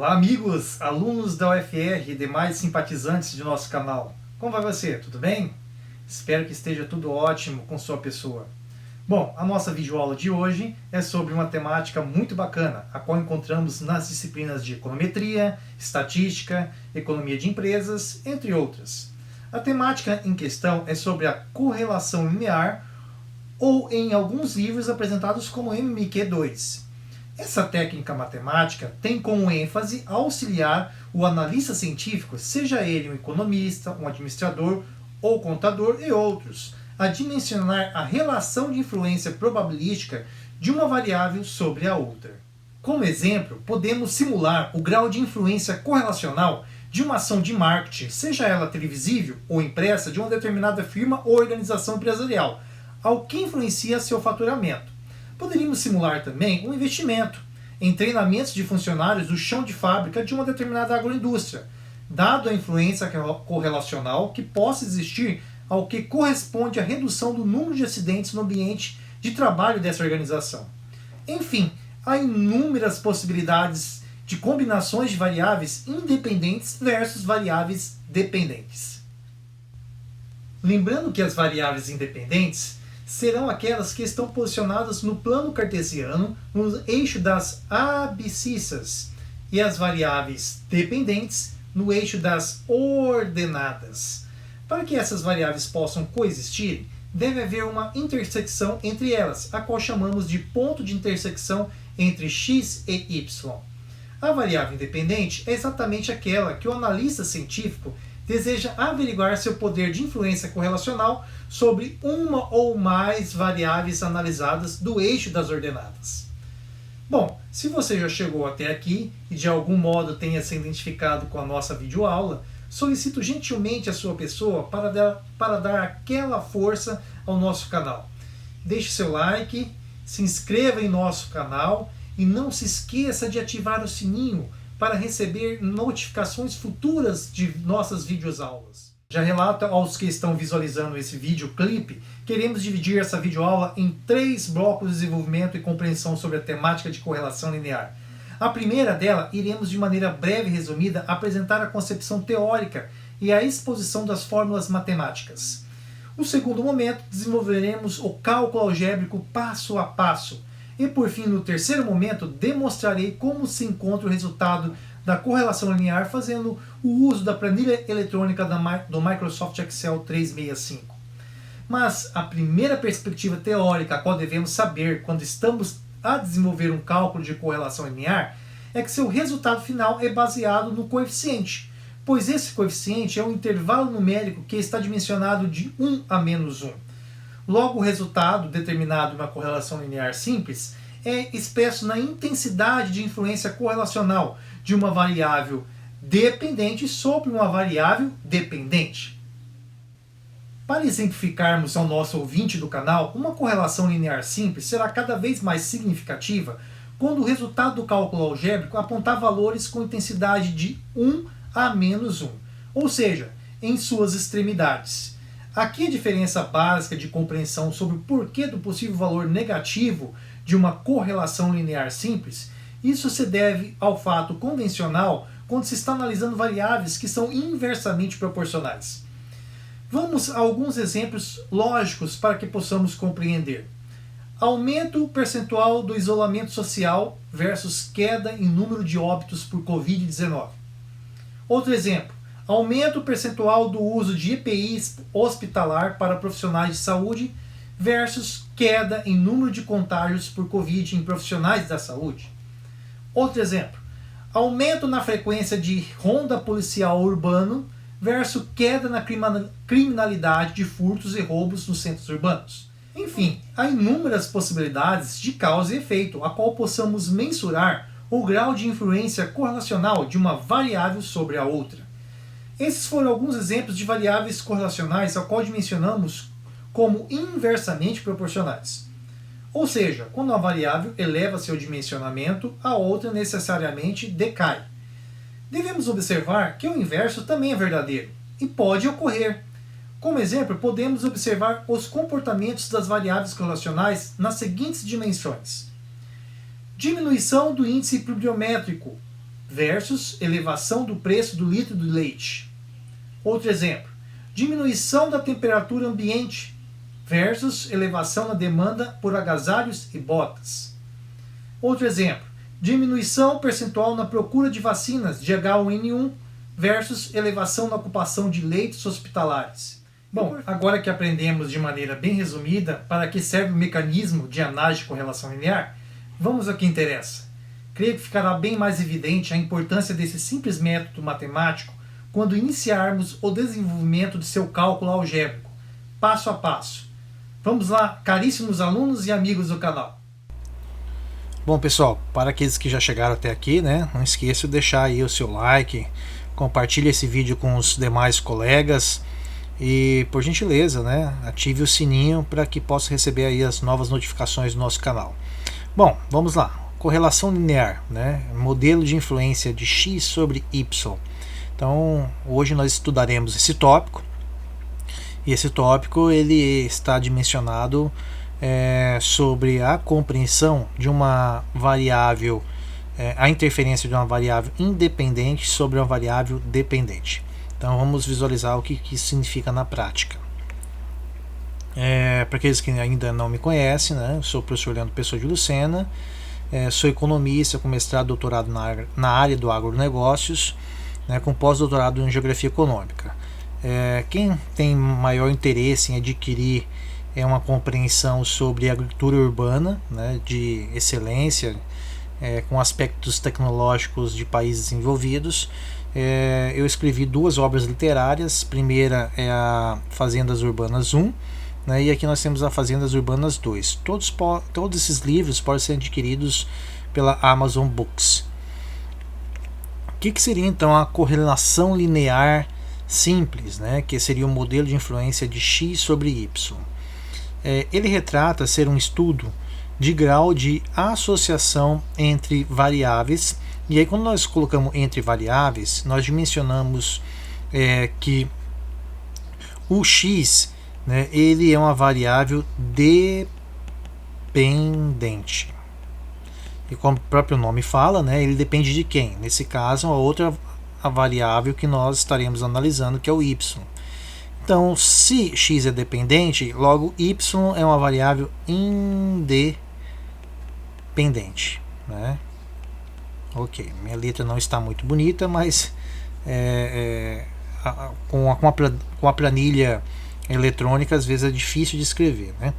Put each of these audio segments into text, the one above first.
Olá amigos, alunos da UFR e demais simpatizantes de nosso canal. Como vai você? Tudo bem? Espero que esteja tudo ótimo com sua pessoa. Bom, a nossa videoaula de hoje é sobre uma temática muito bacana, a qual encontramos nas disciplinas de econometria, estatística, economia de empresas, entre outras. A temática em questão é sobre a correlação linear, ou em alguns livros apresentados como MMQ2. Essa técnica matemática tem como ênfase auxiliar o analista científico, seja ele um economista, um administrador ou contador e outros, a dimensionar a relação de influência probabilística de uma variável sobre a outra. Como exemplo, podemos simular o grau de influência correlacional de uma ação de marketing, seja ela televisível ou impressa, de uma determinada firma ou organização empresarial, ao que influencia seu faturamento. Poderíamos simular também um investimento em treinamentos de funcionários do chão de fábrica de uma determinada agroindústria, dado a influência correlacional que possa existir ao que corresponde à redução do número de acidentes no ambiente de trabalho dessa organização. Enfim, há inúmeras possibilidades de combinações de variáveis independentes versus variáveis dependentes. Lembrando que as variáveis independentes serão aquelas que estão posicionadas no plano cartesiano, no eixo das abscissas, e as variáveis dependentes no eixo das ordenadas. Para que essas variáveis possam coexistir, deve haver uma intersecção entre elas, a qual chamamos de ponto de intersecção entre x e y. A variável independente é exatamente aquela que o analista científico deseja averiguar seu poder de influência correlacional sobre uma ou mais variáveis analisadas do eixo das ordenadas. Bom, se você já chegou até aqui e de algum modo tenha se identificado com a nossa videoaula, solicito gentilmente a sua pessoa para dar aquela força ao nosso canal. Deixe seu like, se inscreva em nosso canal e não se esqueça de ativar o sininho para receber notificações futuras de nossas videoaulas. Já relato aos que estão visualizando esse videoclipe, queremos dividir essa videoaula em 3 blocos de desenvolvimento e compreensão sobre a temática de correlação linear. A primeira dela, iremos de maneira breve e resumida apresentar a concepção teórica e a exposição das fórmulas matemáticas. No segundo momento, desenvolveremos o cálculo algébrico passo a passo. E por fim, no terceiro momento, demonstrarei como se encontra o resultado da correlação linear fazendo o uso da planilha eletrônica do Microsoft Excel 365. Mas a primeira perspectiva teórica a qual devemos saber quando estamos a desenvolver um cálculo de correlação linear é que seu resultado final é baseado no coeficiente, pois esse coeficiente é um intervalo numérico que está dimensionado de 1 a menos 1. Logo, o resultado, determinado em uma correlação linear simples, é expresso na intensidade de influência correlacional de uma variável dependente sobre uma variável dependente. Para exemplificarmos ao nosso ouvinte do canal, uma correlação linear simples será cada vez mais significativa quando o resultado do cálculo algébrico apontar valores com intensidade de 1 a menos 1, ou seja, em suas extremidades. Aqui a diferença básica de compreensão sobre o porquê do possível valor negativo de uma correlação linear simples, isso se deve ao fato convencional quando se está analisando variáveis que são inversamente proporcionais. Vamos a alguns exemplos lógicos para que possamos compreender. Aumento percentual do isolamento social versus queda em número de óbitos por Covid-19. Outro exemplo. Aumento percentual do uso de EPI hospitalar para profissionais de saúde versus queda em número de contágios por Covid em profissionais da saúde. Outro exemplo. Aumento na frequência de ronda policial urbano versus queda na criminalidade de furtos e roubos nos centros urbanos. Enfim, há inúmeras possibilidades de causa e efeito, a qual possamos mensurar o grau de influência correlacional de uma variável sobre a outra. Esses foram alguns exemplos de variáveis correlacionais ao qual dimensionamos como inversamente proporcionais. Ou seja, quando uma variável eleva seu dimensionamento, a outra necessariamente decai. Devemos observar que o inverso também é verdadeiro e pode ocorrer. Como exemplo, podemos observar os comportamentos das variáveis correlacionais nas seguintes dimensões. Diminuição do índice pluviométrico versus elevação do preço do litro de leite. Outro exemplo, diminuição da temperatura ambiente versus elevação na demanda por agasalhos e botas. Outro exemplo, diminuição percentual na procura de vacinas de H1N1 versus elevação na ocupação de leitos hospitalares. Bom, agora que aprendemos de maneira bem resumida para que serve o mecanismo de análise de correlação linear, vamos ao que interessa. Creio que ficará bem mais evidente a importância desse simples método matemático quando iniciarmos o desenvolvimento de seu cálculo algébrico, passo a passo. Vamos lá, caríssimos alunos e amigos do canal. Bom, pessoal, para aqueles que já chegaram até aqui, né, não esqueça de deixar aí o seu like, compartilhe esse vídeo com os demais colegas e, por gentileza, né, ative o sininho para que possa receber aí as novas notificações do nosso canal. Bom, vamos lá. Correlação linear, né, modelo de influência de x sobre y. Então, hoje nós estudaremos esse tópico. E esse tópico ele está dimensionado sobre a compreensão de uma variável, a interferência de uma variável independente sobre uma variável dependente. Então vamos visualizar o que isso significa na prática. Para aqueles que ainda não me conhecem, né, eu sou o professor Leandro Pessoa de Lucena, sou economista com mestrado e doutorado na área do agronegócios, né, com pós-doutorado em geografia econômica. Quem tem maior interesse em adquirir uma compreensão sobre agricultura urbana, né, de excelência, com aspectos tecnológicos de países desenvolvidos, eu escrevi 2 obras literárias. Primeira é a Fazendas Urbanas 1, né, e aqui nós temos a Fazendas Urbanas 2. Todos esses livros podem ser adquiridos pela Amazon Books. O que seria então a correlação linear simples, né, que seria o modelo de influência de x sobre y? Ele retrata ser um estudo de grau de associação entre variáveis, e aí quando nós colocamos entre variáveis, nós dimensionamos que o x, né, ele é uma variável dependente. E como o próprio nome fala, né, ele depende de quem? Nesse caso, a variável que nós estaremos analisando, que é o y. Então, se x é dependente, logo y é uma variável independente, né? Ok, minha letra não está muito bonita, mas com a planilha eletrônica às vezes é difícil de escrever, né?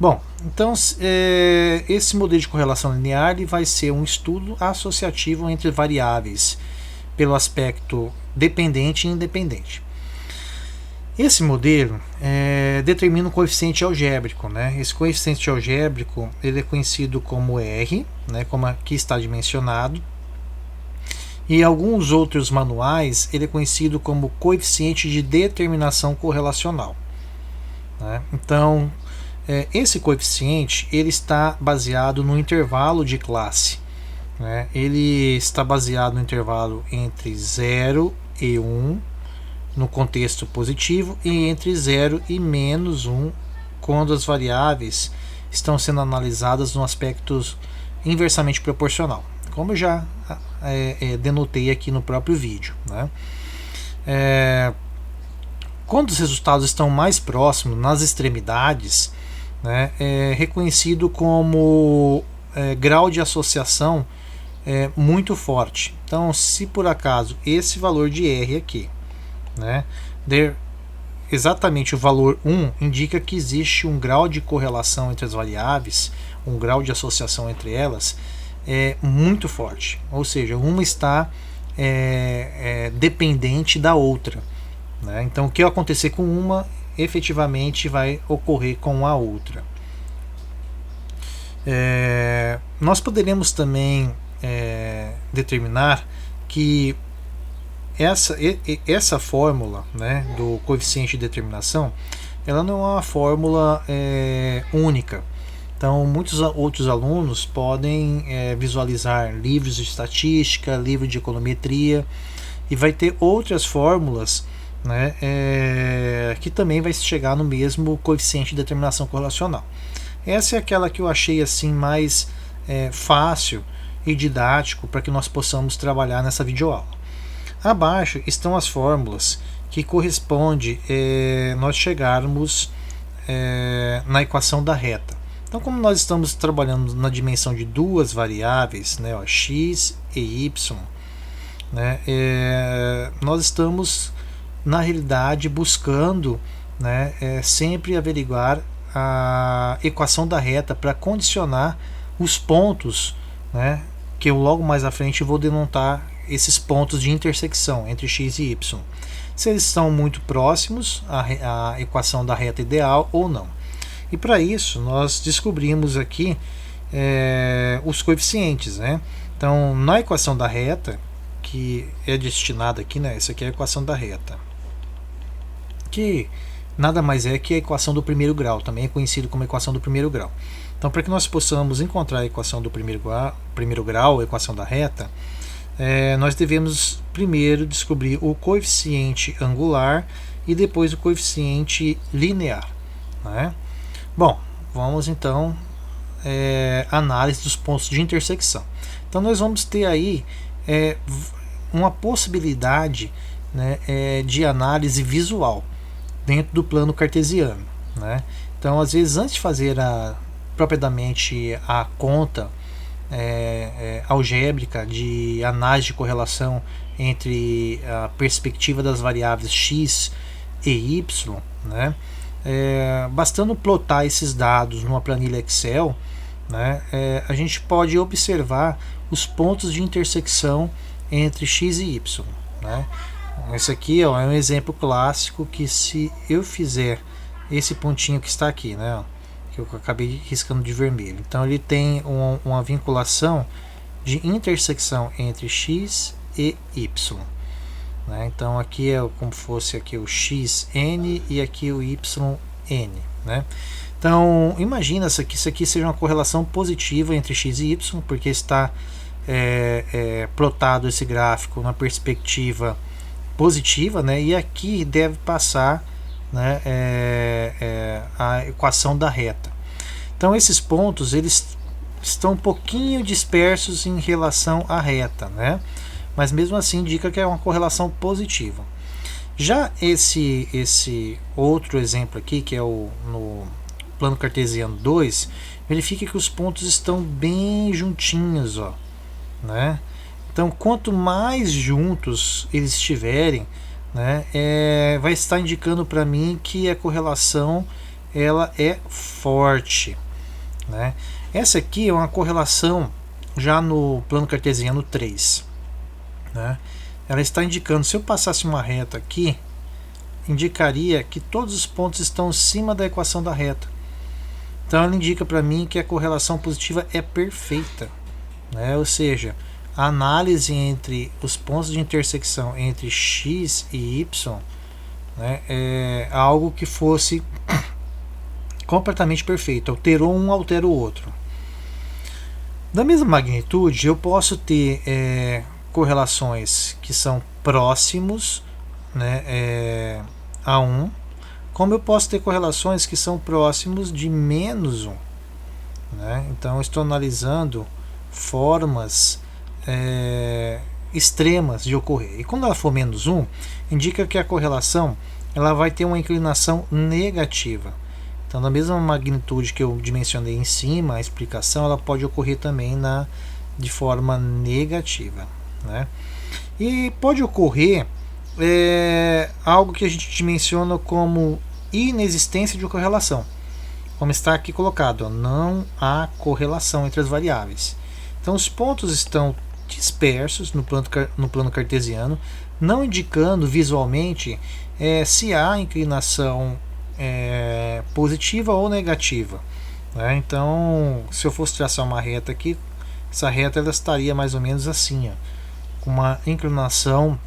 Bom, então esse modelo de correlação linear ele vai ser um estudo associativo entre variáveis pelo aspecto dependente e independente. Esse modelo determina um coeficiente algébrico, né? Esse coeficiente algébrico ele é conhecido como R, né? Como aqui está dimensionado. E em alguns outros manuais ele é conhecido como coeficiente de determinação correlacional, né? Então, esse coeficiente ele está baseado no intervalo de classe, né? Ele está baseado no intervalo entre 0 e 1 no contexto positivo e entre 0 e menos 1 quando as variáveis estão sendo analisadas no aspecto inversamente proporcional, como eu já denotei aqui no próprio vídeo, né? Quando os resultados estão mais próximos, nas extremidades, né, é reconhecido como grau de associação muito forte. Então, se por acaso esse valor de R aqui, né, der exatamente o valor 1, indica que existe um grau de correlação entre as variáveis, um grau de associação entre elas muito forte, ou seja, uma está dependente da outra, né? Então o que acontecer com uma efetivamente vai ocorrer com a outra. Nós poderemos também determinar que essa fórmula, né, do coeficiente de determinação, ela não é uma fórmula única. Então muitos outros alunos podem visualizar livros de estatística, livros de econometria, e vai ter outras fórmulas, né, que também vai chegar no mesmo coeficiente de determinação correlacional. Essa é aquela que eu achei assim mais fácil e didático para que nós possamos trabalhar nessa videoaula. Abaixo estão as fórmulas que corresponde nós chegarmos na equação da reta. Então, como nós estamos trabalhando na dimensão de duas variáveis, né, x e y, né, nós estamos na realidade buscando, né, sempre averiguar a equação da reta para condicionar os pontos, né, que eu logo mais à frente vou denotar esses pontos de intersecção entre x e y, se eles estão muito próximos à equação da reta ideal ou não. E para isso nós descobrimos aqui os coeficientes, né? Então, na equação da reta, que é destinada aqui, né? Essa aqui é a equação da reta, que nada mais é que a equação do primeiro grau, também é conhecido como equação do primeiro grau. Então, para que nós possamos encontrar a equação do primeiro grau, a equação da reta, nós devemos primeiro descobrir o coeficiente angular e depois o coeficiente linear, né? Bom, vamos então análise dos pontos de intersecção. Então nós vamos ter aí uma possibilidade, né, de análise visual dentro do plano cartesiano, né? Então, às vezes, antes de fazer propriamente a conta algébrica de análise de correlação entre a perspectiva das variáveis x e y, né, bastando plotar esses dados numa planilha Excel, né, a gente pode observar os pontos de intersecção entre x e y, né. Esse aqui é um exemplo clássico que, se eu fizer esse pontinho que está aqui, né, que eu acabei riscando de vermelho, então ele tem uma vinculação de intersecção entre x e y, né? Então aqui é como fosse aqui o xn e aqui o yn, né? Então imagina isso aqui seja uma correlação positiva entre x e y, porque está plotado esse gráfico na perspectiva positiva, né? E aqui deve passar, né, a equação da reta. Então esses pontos eles estão um pouquinho dispersos em relação à reta, né? Mas mesmo assim indica que é uma correlação positiva. Já esse outro exemplo aqui, que é no plano cartesiano 2, verifique que os pontos estão bem juntinhos, ó, né? Então, quanto mais juntos eles estiverem, né, vai estar indicando para mim que a correlação ela é forte, né? Essa aqui é uma correlação já no plano cartesiano 3, né? Ela está indicando, se eu passasse uma reta aqui, indicaria que todos os pontos estão acima da equação da reta. Então ela indica para mim que a correlação positiva é perfeita, né? Ou seja, a análise entre os pontos de intersecção entre x e y, né, é algo que fosse completamente perfeito. Alterou um, altera o outro. Da mesma magnitude, eu posso ter correlações que são próximos, né, a 1, como eu posso ter correlações que são próximos de menos 1, né? Então eu estou analisando formas extremas de ocorrer. E quando ela for menos 1, indica que a correlação ela vai ter uma inclinação negativa. Então, na mesma magnitude que eu dimensionei em cima, a explicação ela pode ocorrer também de forma negativa, né? E pode ocorrer algo que a gente dimensiona como inexistência de correlação, como está aqui colocado, ó, não há correlação entre as variáveis. Então, os pontos estão dispersos no plano cartesiano, não indicando visualmente se há inclinação positiva ou negativa, né? Então, se eu fosse traçar uma reta aqui, essa reta ela estaria mais ou menos assim, ó, com uma inclinação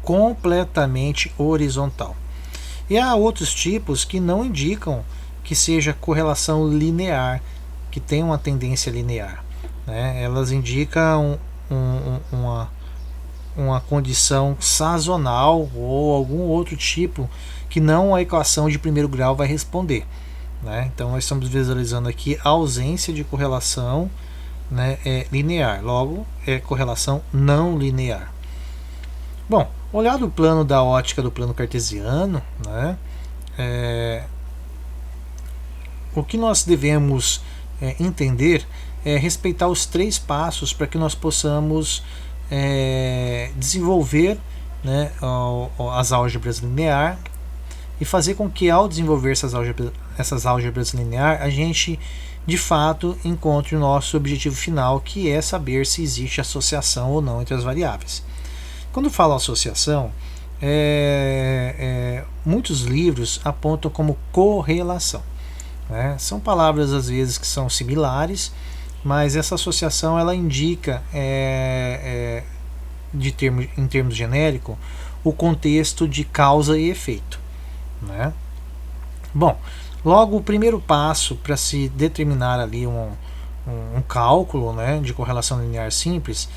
completamente horizontal. E há outros tipos que não indicam que seja correlação linear, que tem uma tendência linear, né? Elas indicam uma condição sazonal ou algum outro tipo que não a equação de primeiro grau vai responder, né? Então nós estamos visualizando aqui a ausência de correlação né, é linear, logo é correlação não linear. Bom, olhado o plano da ótica do plano cartesiano, né, o que nós devemos entender é respeitar os 3 passos para que nós possamos desenvolver, né, as álgebras linear e fazer com que, ao desenvolver essas álgebras linear, a gente de fato encontre o nosso objetivo final, que é saber se existe associação ou não entre as variáveis. Quando falo associação, muitos livros apontam como correlação, né? São palavras às vezes que são similares, mas essa associação ela indica, em termos genéricos, o contexto de causa e efeito, né? Bom, logo o primeiro passo para se determinar ali um cálculo, né, de correlação linear simples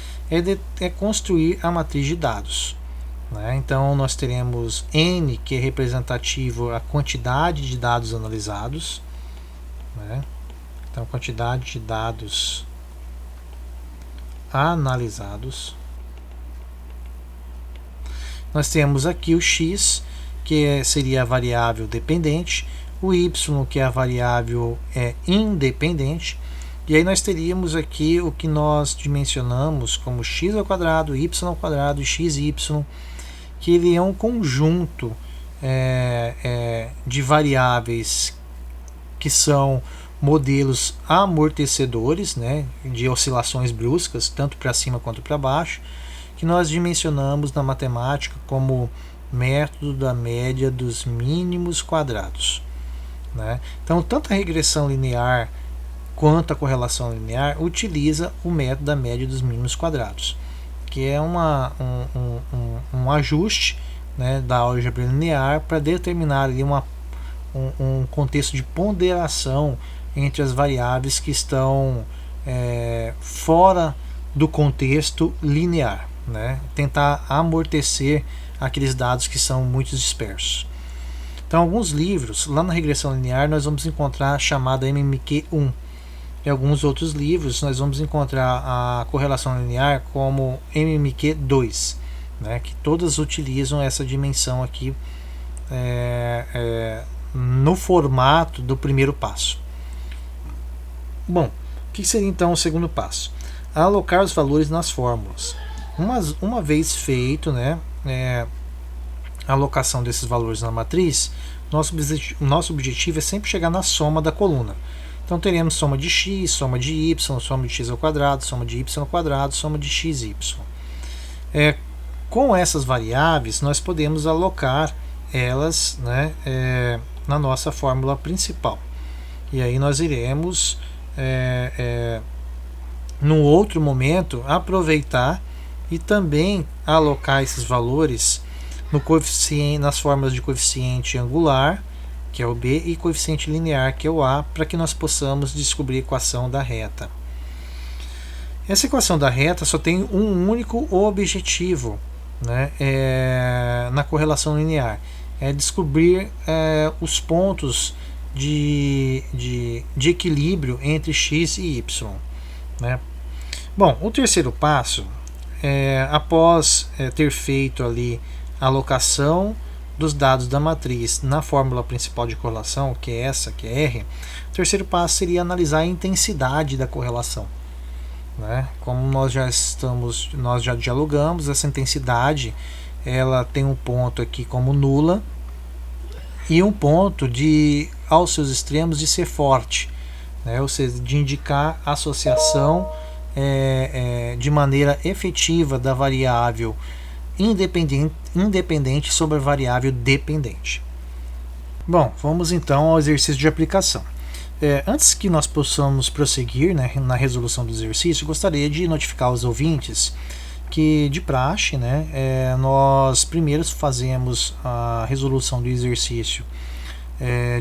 é construir a matriz de dados, né? Então nós teremos N, que é representativo a quantidade de dados analisados, né? Então quantidade de dados analisados. Nós temos aqui o X, que seria a variável dependente, o Y, que é a variável independente, e aí nós teríamos aqui o que nós dimensionamos como x ao quadrado, y ao quadrado e xy, que ele é um conjunto de variáveis que são modelos amortecedores, né, de oscilações bruscas, tanto para cima quanto para baixo, que nós dimensionamos na matemática como método da média dos mínimos quadrados, né? Então, tanto a regressão linear quanto a correlação linear utiliza o método da média dos mínimos quadrados, que é um ajuste, né, da álgebra linear para determinar ali um contexto de ponderação entre as variáveis que estão fora do contexto linear, né? Tentar amortecer aqueles dados que são muito dispersos. Então, alguns livros, lá na regressão linear, nós vamos encontrar a chamada MMQ1. Em alguns outros livros, nós vamos encontrar a correlação linear como MMQ2, né, que todas utilizam essa dimensão aqui no formato do primeiro passo. Bom, o que seria então o segundo passo? Alocar os valores nas fórmulas. Uma vez feito, né, a alocação desses valores na matriz, nosso objetivo é sempre chegar na soma da coluna. Então teremos soma de x, soma de y, soma de x ao quadrado, soma de y ao quadrado, soma de xy. Com essas variáveis, nós podemos alocar elas, né, na nossa fórmula principal. E aí nós iremos, num outro momento, aproveitar e também alocar esses valores no coeficiente, nas fórmulas de coeficiente angular, que é o B, e coeficiente linear, que é o A, para que nós possamos descobrir a equação da reta. Essa equação da reta só tem um único objetivo, né, na correlação linear, é descobrir os pontos de equilíbrio entre x e y, né? Bom, o terceiro passo, após ter feito ali a alocação dos dados da matriz na fórmula principal de correlação, que é essa, que é R, o terceiro passo seria analisar a intensidade da correlação, né? Como nós já dialogamos, essa intensidade ela tem um ponto aqui como nula e um ponto aos seus extremos de ser forte, né? Ou seja, de indicar associação de maneira efetiva da variável independente sobre a variável dependente. Bom, vamos então ao exercício de aplicação. Antes que nós possamos prosseguir, né, na resolução do exercício, gostaria de notificar os ouvintes que, de praxe, né, nós primeiro fazemos a resolução do exercício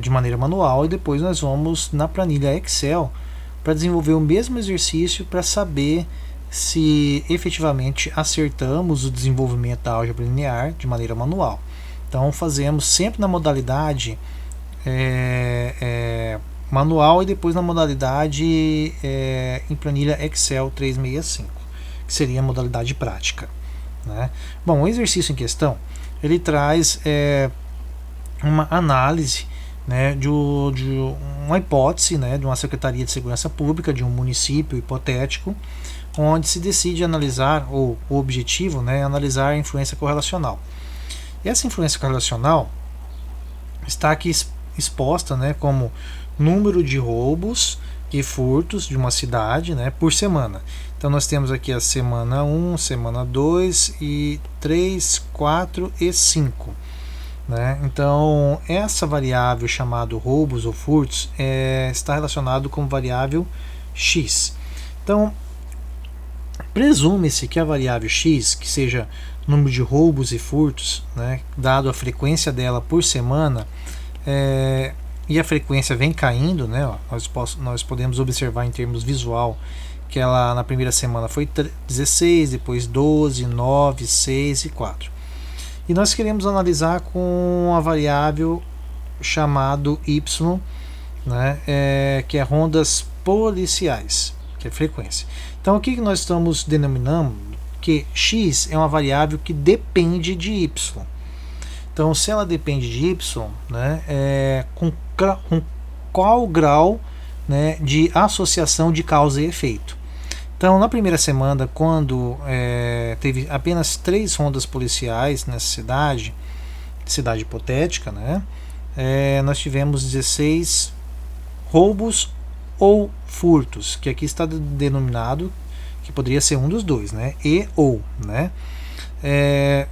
de maneira manual e depois nós vamos na planilha Excel para desenvolver o mesmo exercício para saber se efetivamente acertamos o desenvolvimento da álgebra linear de maneira manual. Então fazemos sempre na modalidade manual e depois na modalidade em planilha Excel 365, que seria a modalidade prática, né? Bom, o exercício em questão ele traz uma análise, né, de uma hipótese, né, de uma Secretaria de Segurança Pública de um município hipotético, onde se decide analisar, ou o objetivo, né, é analisar a influência correlacional. E essa influência correlacional está aqui exposta, né, como número de roubos e furtos de uma cidade, né, por semana. Então nós temos aqui a semana 1, semana 2 e 3, 4 e 5. Né? Então essa variável chamada roubos ou furtos está relacionado com variável x. Então presume-se que a variável x, que seja número de roubos e furtos, né, dado a frequência dela por semana, e a frequência vem caindo, né, nós podemos observar em termos visual que ela na primeira semana foi 16, depois 12, 9, 6 e 4. E nós queremos analisar com a variável chamado y, né, que é rondas policiais, que é frequência. Então o que nós estamos denominando? Que x é uma variável que depende de y. Então se ela depende de y, né, com qual grau, né, de associação de causa e efeito. Então, na primeira semana, quando teve apenas 3 rondas policiais nessa cidade hipotética, né, nós tivemos 16 roubos ou furtos, que aqui está denominado que poderia ser um dos dois, né, e ou, né.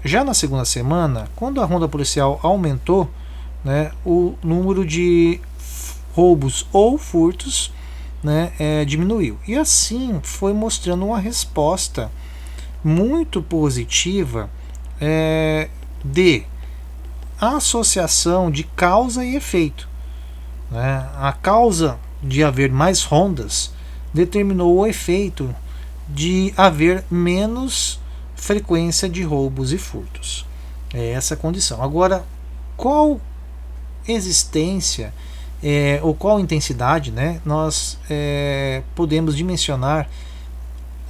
Já na segunda semana, quando a ronda policial aumentou, né, o número de roubos ou furtos, né, diminuiu. E assim foi mostrando uma resposta muito positiva de associação de causa e efeito. Né? A causa de haver mais rondas determinou o efeito de haver menos frequência de roubos e furtos. É essa a condição. Agora, qual existência ou qual intensidade, né, nós podemos dimensionar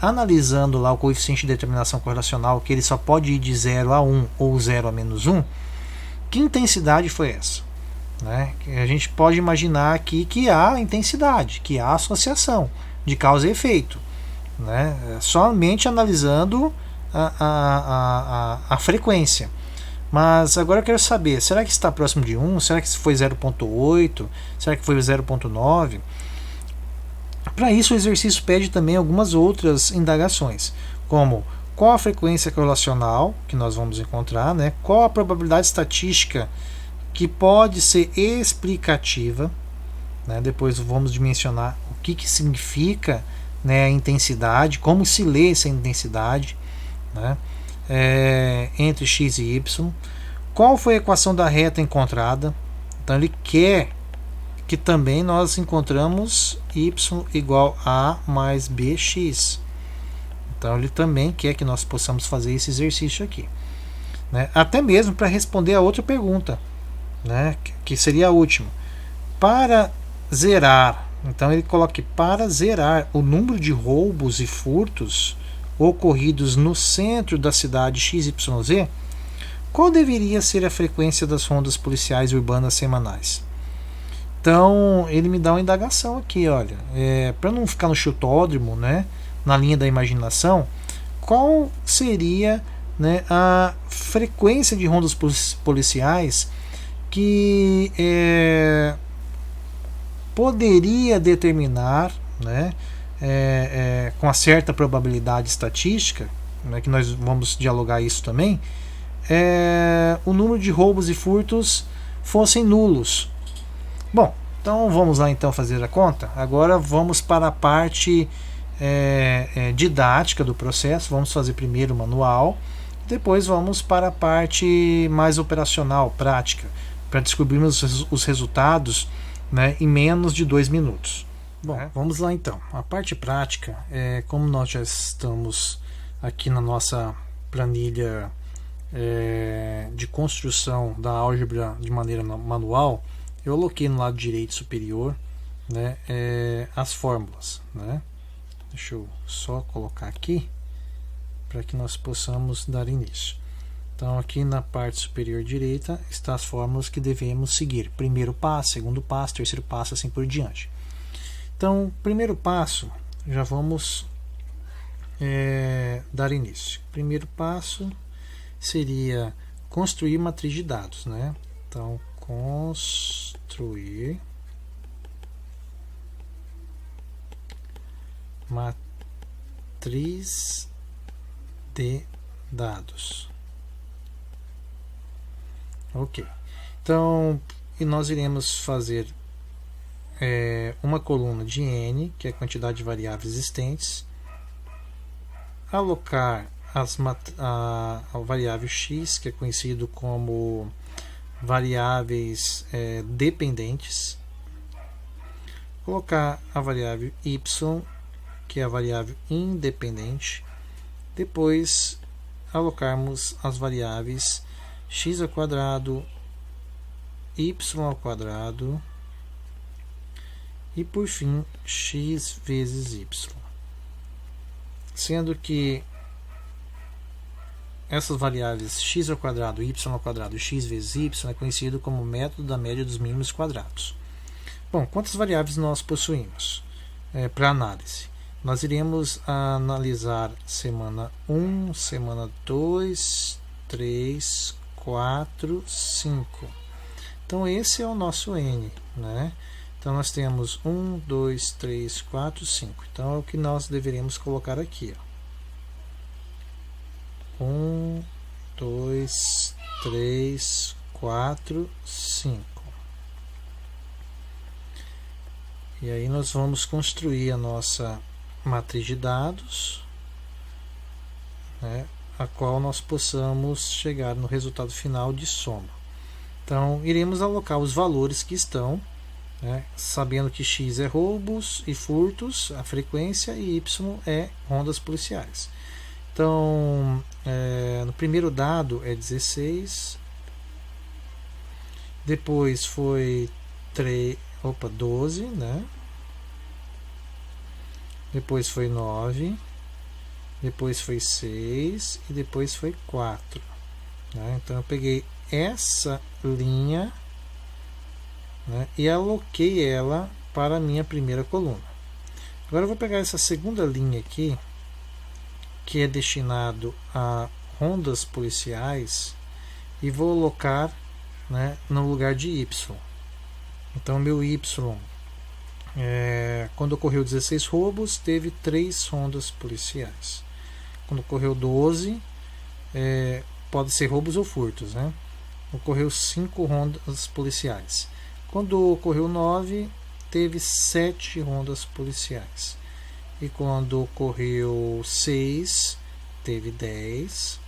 analisando lá o coeficiente de determinação correlacional, que ele só pode ir de 0 a 1 ou 0 a menos 1. Que intensidade foi essa? Né? A gente pode imaginar aqui que há intensidade, que há associação de causa e efeito, né? Somente analisando a frequência. Mas agora eu quero saber, será que está próximo de 1? Será que foi 0.8? Será que foi 0.9? Para isso o exercício pede também algumas outras indagações, como qual a frequência correlacional que nós vamos encontrar, né? Qual a probabilidade estatística que pode ser explicativa, né? Depois vamos dimensionar o que significa, né, a intensidade, como se lê essa intensidade, né? Entre x e y, qual foi a equação da reta encontrada. Então ele quer que também nós encontramos y igual a mais bx. Então ele também quer que nós possamos fazer esse exercício aqui, né? Até mesmo para responder a outra pergunta, né, que seria a última. Para zerar, então ele coloca que para zerar o número de roubos e furtos ocorridos no centro da cidade XYZ, qual deveria ser a frequência das rondas policiais urbanas semanais? Então ele me dá uma indagação aqui, olha, para não ficar no chutódromo, né, na linha da imaginação, qual seria, né, a frequência de rondas policiais que poderia determinar, né, com uma certa probabilidade estatística, né, que nós vamos dialogar isso também, o número de roubos e furtos fossem nulos. Bom, então vamos lá então fazer a conta. Agora vamos para a parte didática do processo. Vamos fazer primeiro o manual, depois vamos para a parte mais operacional, prática, para descobrirmos os resultados, né, em menos de 2 minutos. Bom, vamos lá então. A parte prática, como nós já estamos aqui na nossa planilha de construção da álgebra de maneira manual, eu aloquei no lado direito superior, né, as fórmulas, né? Deixa eu só colocar aqui para que nós possamos dar início. Então, aqui na parte superior direita estão as fórmulas que devemos seguir. Primeiro passo, segundo passo, terceiro passo, assim por diante. Então, primeiro passo, já vamos dar início. Primeiro passo seria construir matriz de dados, né? Então, construir matriz de dados. Ok. Então, e nós iremos fazer uma coluna de n, que é a quantidade de variáveis existentes, alocar a variável x, que é conhecido como variáveis dependentes, colocar a variável y, que é a variável independente, depois alocarmos as variáveis x ao quadrado, y ao quadrado e por fim x vezes y, sendo que essas variáveis x ao quadrado, y ao quadrado e x vezes y é conhecido como método da média dos mínimos quadrados. Bom, quantas variáveis nós possuímos para análise? Nós iremos analisar semana 1, semana 2, 3, 4, 5. Então esse é o nosso n, né? Então nós temos 1, 2, 3, 4, 5. Então é o que nós deveríamos colocar aqui, ó. 1, 2, 3, 4, 5. E aí nós vamos construir a nossa matriz de dados, né, a qual nós possamos chegar no resultado final de soma. Então iremos alocar os valores que estão, né, sabendo que x é roubos e furtos, a frequência, e y é rondas policiais. Então, no primeiro dado é 16, depois foi 12, né? Depois foi 9, depois foi 6 e depois foi 4. Né? Então eu peguei essa linha, né, e aloquei ela para a minha primeira coluna. Agora eu vou pegar essa segunda linha aqui, que é destinado a rondas policiais, e vou alocar, né, no lugar de y. Então meu y, quando ocorreu 16 roubos, teve 3 rondas policiais. Quando ocorreu 12, pode ser roubos ou furtos, né? Ocorreu 5 rondas policiais. Quando ocorreu 9, teve 7 rondas policiais. E quando ocorreu 6, teve 10.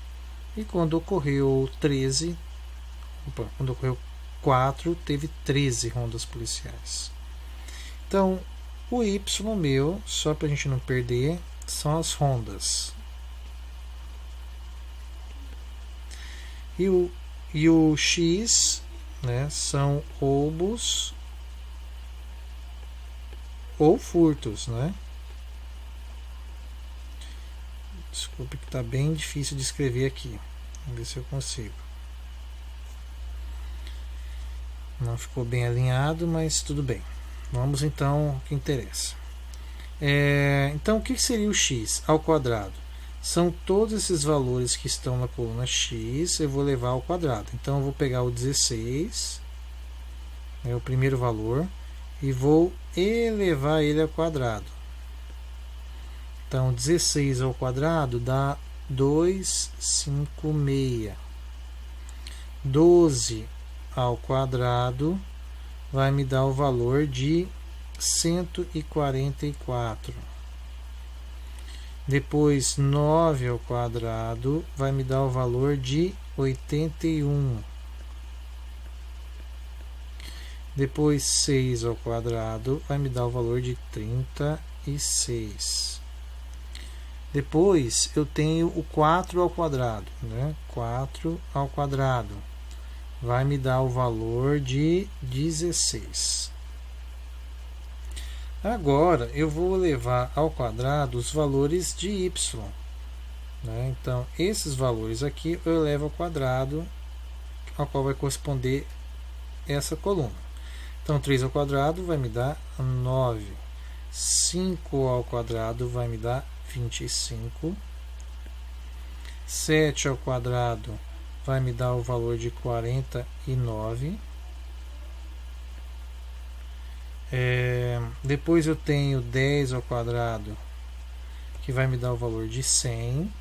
E quando ocorreu 4, teve 13 rondas policiais. Então, o y meu, só para a gente não perder, são as rondas. E o x, né, são roubos ou furtos, né? Desculpe que está bem difícil de escrever aqui. Vamos ver se eu consigo. Não ficou bem alinhado, mas tudo bem. Vamos então ao que interessa. Então, o que seria o x ao quadrado? São todos esses valores que estão na coluna x, eu vou levar ao quadrado. Então, eu vou pegar o 16, o primeiro valor, e vou elevar ele ao quadrado. Então, 16 ao quadrado dá 256. 12 ao quadrado vai me dar o valor de 144. Depois 9 ao quadrado vai me dar o valor de 81. Depois 6 ao quadrado vai me dar o valor de 36. Depois eu tenho o 4 ao quadrado, né? 4 ao quadrado vai me dar o valor de 16. Agora eu vou levar ao quadrado os valores de y, né? Então, esses valores aqui eu levo ao quadrado, ao qual vai corresponder essa coluna. Então, 3 ao quadrado vai me dar 9. 5 ao quadrado vai me dar 25. 7 ao quadrado vai me dar o valor de 49. Depois eu tenho 10 ao quadrado, que vai me dar o valor de 100.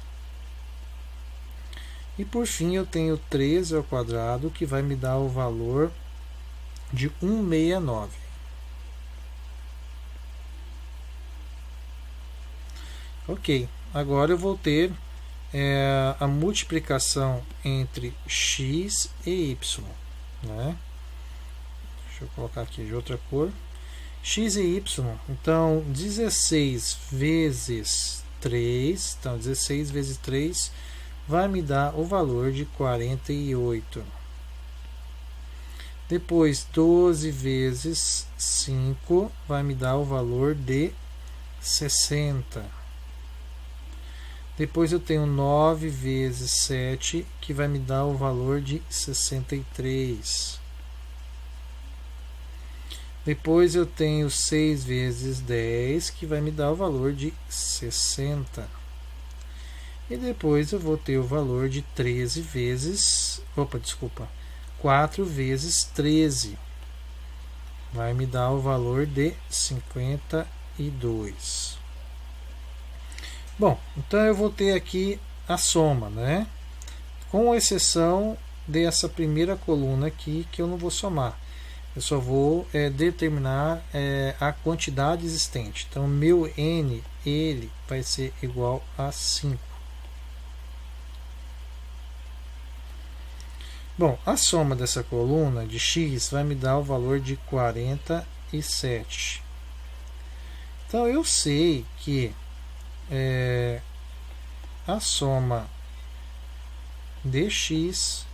E por fim eu tenho 13 ao quadrado, que vai me dar o valor de 169. Ok, agora eu vou ter a multiplicação entre x e y, né? Deixa eu colocar aqui de outra cor. X e y, então 16 vezes 3, então 16 vezes 3 vai me dar o valor de 48. Depois 12 vezes 5 vai me dar o valor de 60. Depois eu tenho 9 vezes 7, que vai me dar o valor de 63. Depois eu tenho 6 vezes 10, que vai me dar o valor de 60. E depois eu vou ter o valor de 13 vezes... 4 vezes 13. Vai me dar o valor de 52. Bom, então eu vou ter aqui a soma, né? Com exceção dessa primeira coluna aqui, que eu não vou somar. Eu só vou determinar a quantidade existente. Então, meu n, ele vai ser igual a 5. Bom, a soma dessa coluna de x vai me dar o valor de 47. Então, eu sei que a soma de x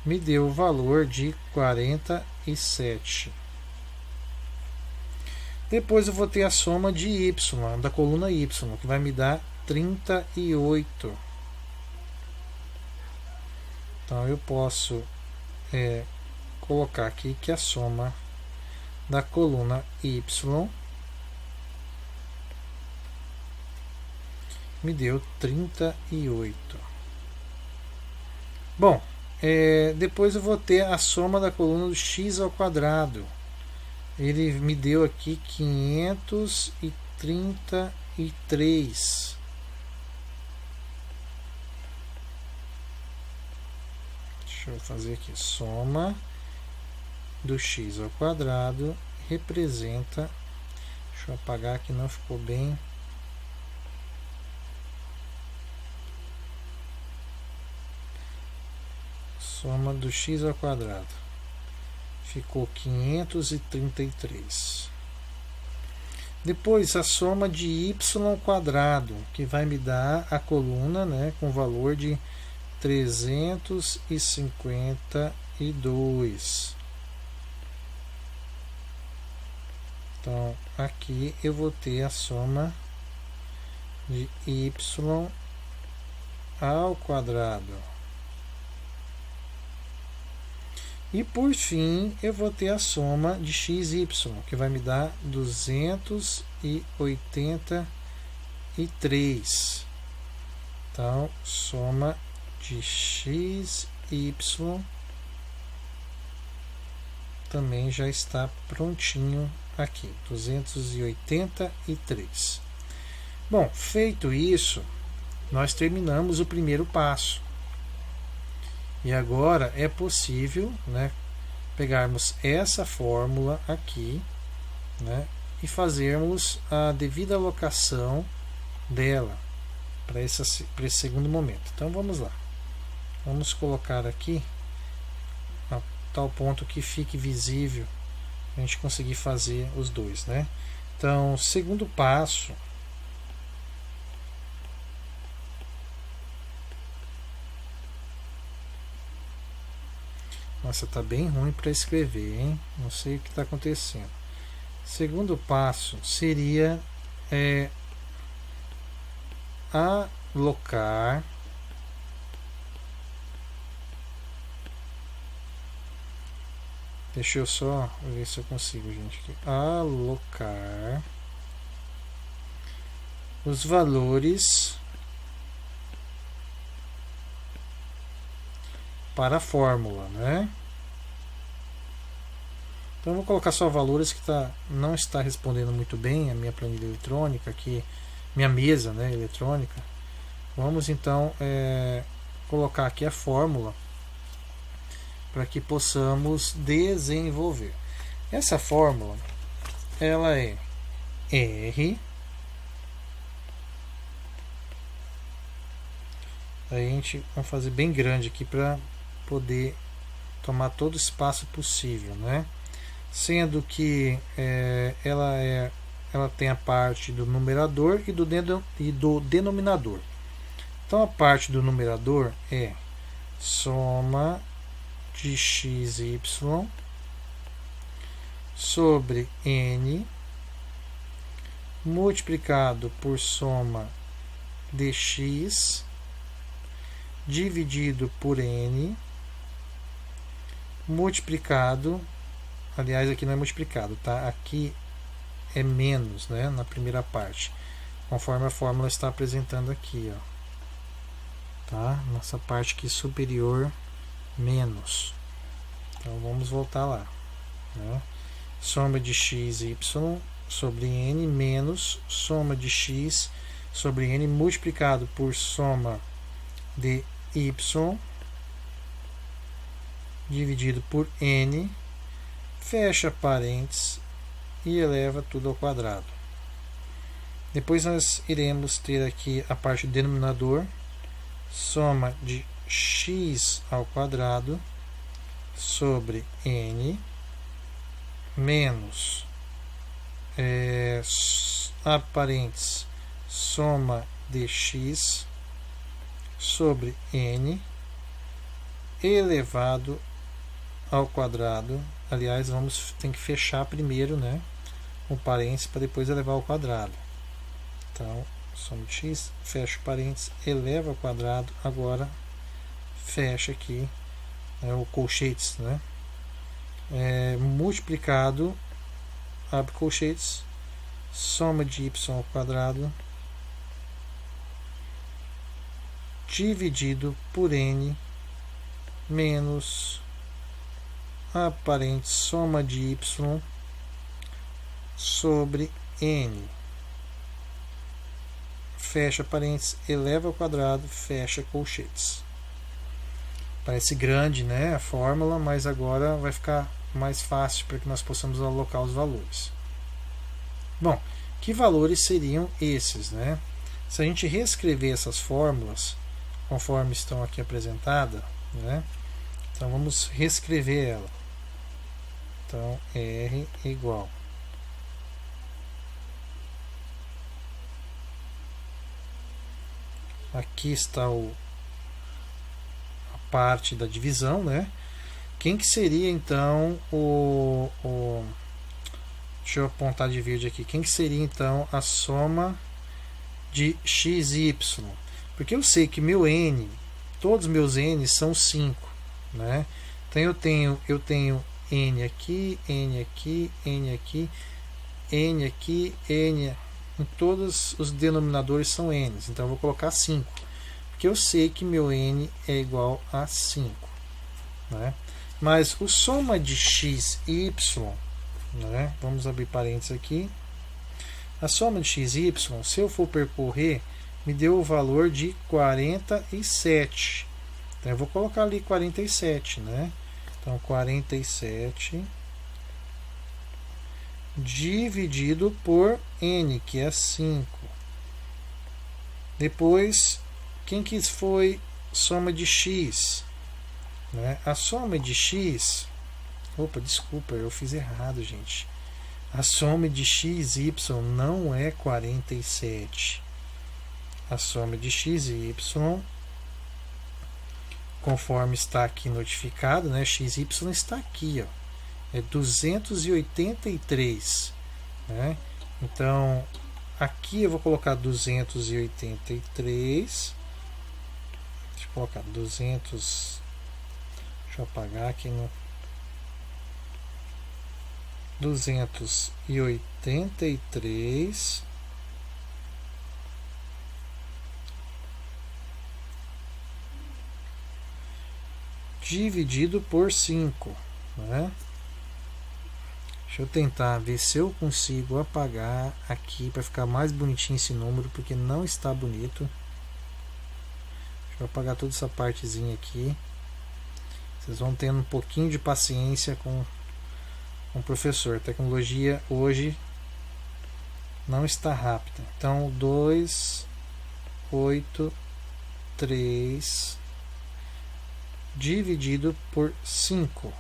me deu o valor de 47. Depois eu vou ter a soma de y, da coluna y, que vai me dar 38. Então eu posso colocar aqui que a soma da coluna y me deu 38. Bom, depois eu vou ter a soma da coluna do x ao quadrado. Ele me deu aqui 533. Deixa eu fazer aqui, soma do x ao quadrado representa, deixa eu apagar que não ficou bem. Soma do x ao quadrado ficou 533. Depois a soma de y ao quadrado, que vai me dar a coluna, né, com valor de 352. Então aqui eu vou ter a soma de y ao quadrado. E por fim, eu vou ter a soma de x e y, que vai me dar 283. Então, soma de x e y também já está prontinho aqui, 283. Bom, feito isso, nós terminamos o primeiro passo. E agora é possível, né, pegarmos essa fórmula aqui, né, e fazermos a devida alocação dela para esse segundo momento. Então vamos lá. Vamos colocar aqui a tal ponto que fique visível a gente conseguir fazer os dois, né? Então, segundo passo, nossa, tá bem ruim para escrever, hein? Não sei o que está acontecendo. Segundo passo seria alocar deixa eu só ver se eu consigo, gente, aqui. Alocar os valores para a fórmula, né? Então eu vou colocar só valores que não está respondendo muito bem a minha planilha eletrônica aqui, minha mesa, né, eletrônica. Vamos então colocar aqui a fórmula para que possamos desenvolver. Essa fórmula ela é R. Aí a gente vai fazer bem grande aqui para poder tomar todo o espaço possível, né? Sendo que ela tem a parte do numerador e do denominador. Então a parte do numerador é soma de x, y sobre n multiplicado por soma de x dividido por n multiplicado, aliás aqui não é multiplicado, tá? Aqui é menos, né, na primeira parte, conforme a fórmula está apresentando aqui, ó, tá? Nessa parte aqui superior, menos. Então vamos voltar lá, né? Soma de x, y sobre n menos soma de x sobre n multiplicado por soma de y dividido por n, fecha parênteses e eleva tudo ao quadrado. Depois nós iremos ter aqui a parte do denominador, soma de x ao quadrado sobre n menos a parênteses soma de x sobre n elevado ao quadrado. Aliás, tem que fechar primeiro, né, o parênteses para depois elevar ao quadrado. Então, soma de x, fecha o parênteses, eleva ao quadrado, agora fecha aqui o colchetes, né, multiplicado, abre colchetes, soma de y ao quadrado dividido por n menos a parênteses soma de y sobre n, fecha parênteses, eleva ao quadrado, fecha colchetes. Parece grande, né, a fórmula, mas agora vai ficar mais fácil para que nós possamos alocar os valores. Bom, que valores seriam esses, né? Se a gente reescrever essas fórmulas conforme estão aqui apresentadas, né? Então vamos reescrever ela. Então R igual aqui está a parte da divisão, né? Quem que seria então deixa eu apontar de verde aqui. Quem que seria então a soma de x e y? Porque eu sei que meu n, todos os meus n são 5, né? Então eu tenho n aqui, n aqui, n aqui, n aqui, n. Em todos os denominadores são n. Então eu vou colocar 5. Porque eu sei que meu n é igual a 5, né? Mas o soma de x e y, né? Vamos abrir parênteses aqui. A soma de x e y, se eu for percorrer, me deu o valor de 47. Então eu vou colocar ali 47, né? Então 47 dividido por n, que é 5. Depois, quem que foi soma de x? Né? A soma de x... Opa, desculpa, eu fiz errado, gente. A soma de x e y não é 47. A soma de x e y, conforme está aqui notificado, né? X e y está aqui, ó. É 283. né? Então aqui eu vou colocar 283. Deixa eu colocar 200. Deixa eu apagar aqui no 283 dividido por 5, né? Deixa eu tentar ver se eu consigo apagar aqui para ficar mais bonitinho esse número, porque não está bonito. Deixa eu apagar toda essa partezinha aqui. Vocês vão tendo um pouquinho de paciência com o professor. A tecnologia hoje não está rápida. Então, 283 dividido por 5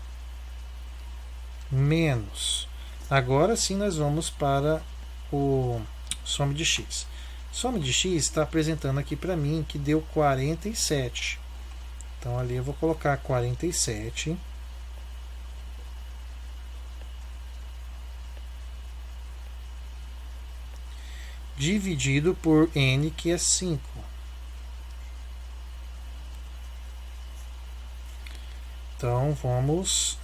menos. Agora sim nós vamos para o soma de x. Soma de x está apresentando aqui para mim que deu 47. Então ali eu vou colocar 47 dividido por n, que é 5. Então vamos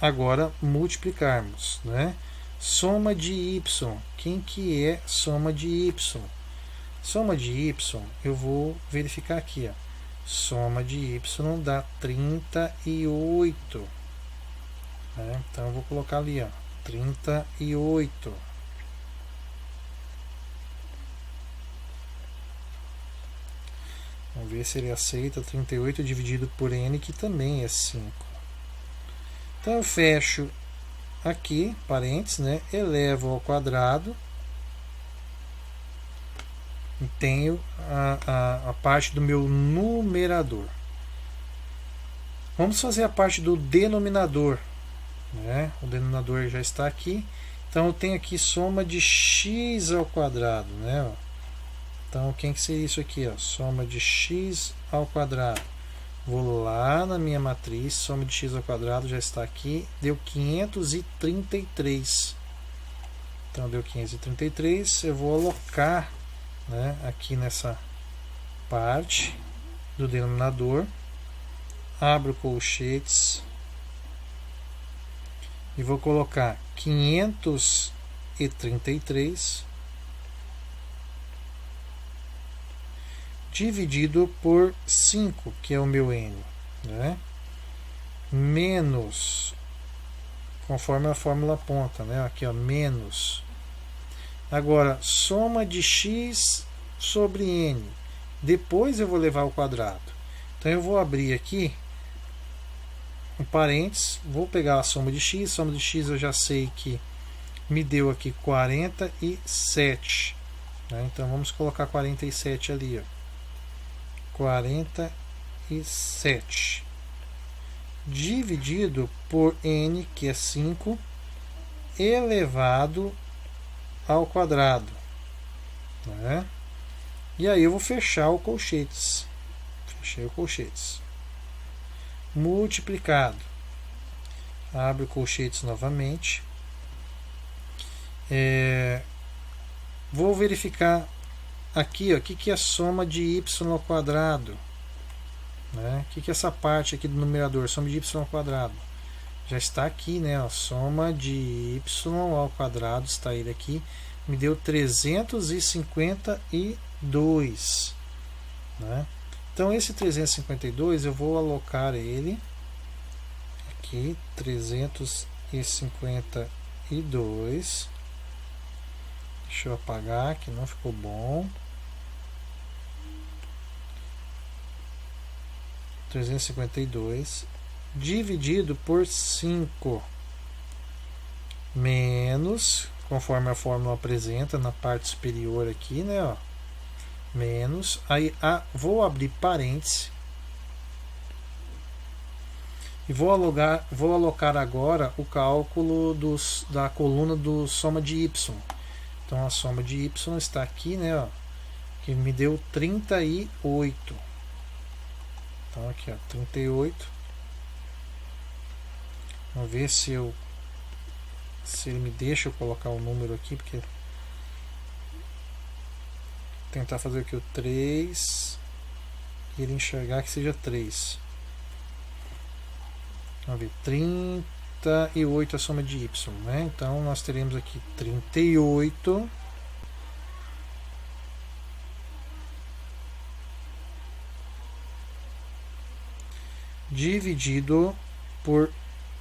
agora multiplicarmos, né? Soma de y. Quem que é soma de y? Soma de y, eu vou verificar aqui, ó. Soma de y dá 38. Né? Então eu vou colocar ali, ó, 38. Vamos ver se ele aceita 38 dividido por n, que também é 5. Então eu fecho aqui, parênteses, né? Elevo ao quadrado e tenho a parte do meu numerador. Vamos fazer a parte do denominador, né? O denominador já está aqui. Então eu tenho aqui soma de x ao quadrado, né? Então quem que seria isso aqui? Ó? Soma de x ao quadrado. Vou lá na minha matriz, soma de x ao quadrado já está aqui, deu 533. Então deu 533, eu vou alocar, né, aqui nessa parte do denominador, abro colchetes e vou colocar 533 dividido por 5, que é o meu n, né? Menos, conforme a fórmula aponta, né? Aqui, ó, menos. Agora, soma de x sobre n. Depois eu vou levar ao quadrado. Então eu vou abrir aqui um parênteses, vou pegar a soma de x. Soma de x eu já sei que me deu aqui 47. Né? Então vamos colocar 47 ali, ó. 47 dividido por n, que é 5, elevado ao quadrado, né? E aí eu vou fechar o colchetes. Fechei o colchetes. Multiplicado. Abre o colchetes novamente. Vou verificar aqui, ó, o que é a soma de y ao quadrado, né? O que é essa parte aqui do numerador, soma de y ao quadrado? Já está aqui, né? Ó, soma de y ao quadrado, está ele aqui, me deu 352, né? Então esse 352 eu vou alocar ele aqui, 352. Deixa eu apagar, que não ficou bom. 352 dividido por 5 menos, conforme a fórmula apresenta na parte superior aqui, né, ó, menos, aí vou abrir parênteses e vou alocar agora o cálculo da coluna do soma de y. Então a soma de y está aqui, né, ó, que me deu 38. Então aqui, ó, 38. Vamos ver se se ele me deixa eu colocar o número aqui, porque tentar fazer aqui o 3 e ele enxergar que seja 3. Vamos ver, 38 a soma de y, né? Então nós teremos aqui 38 dividido por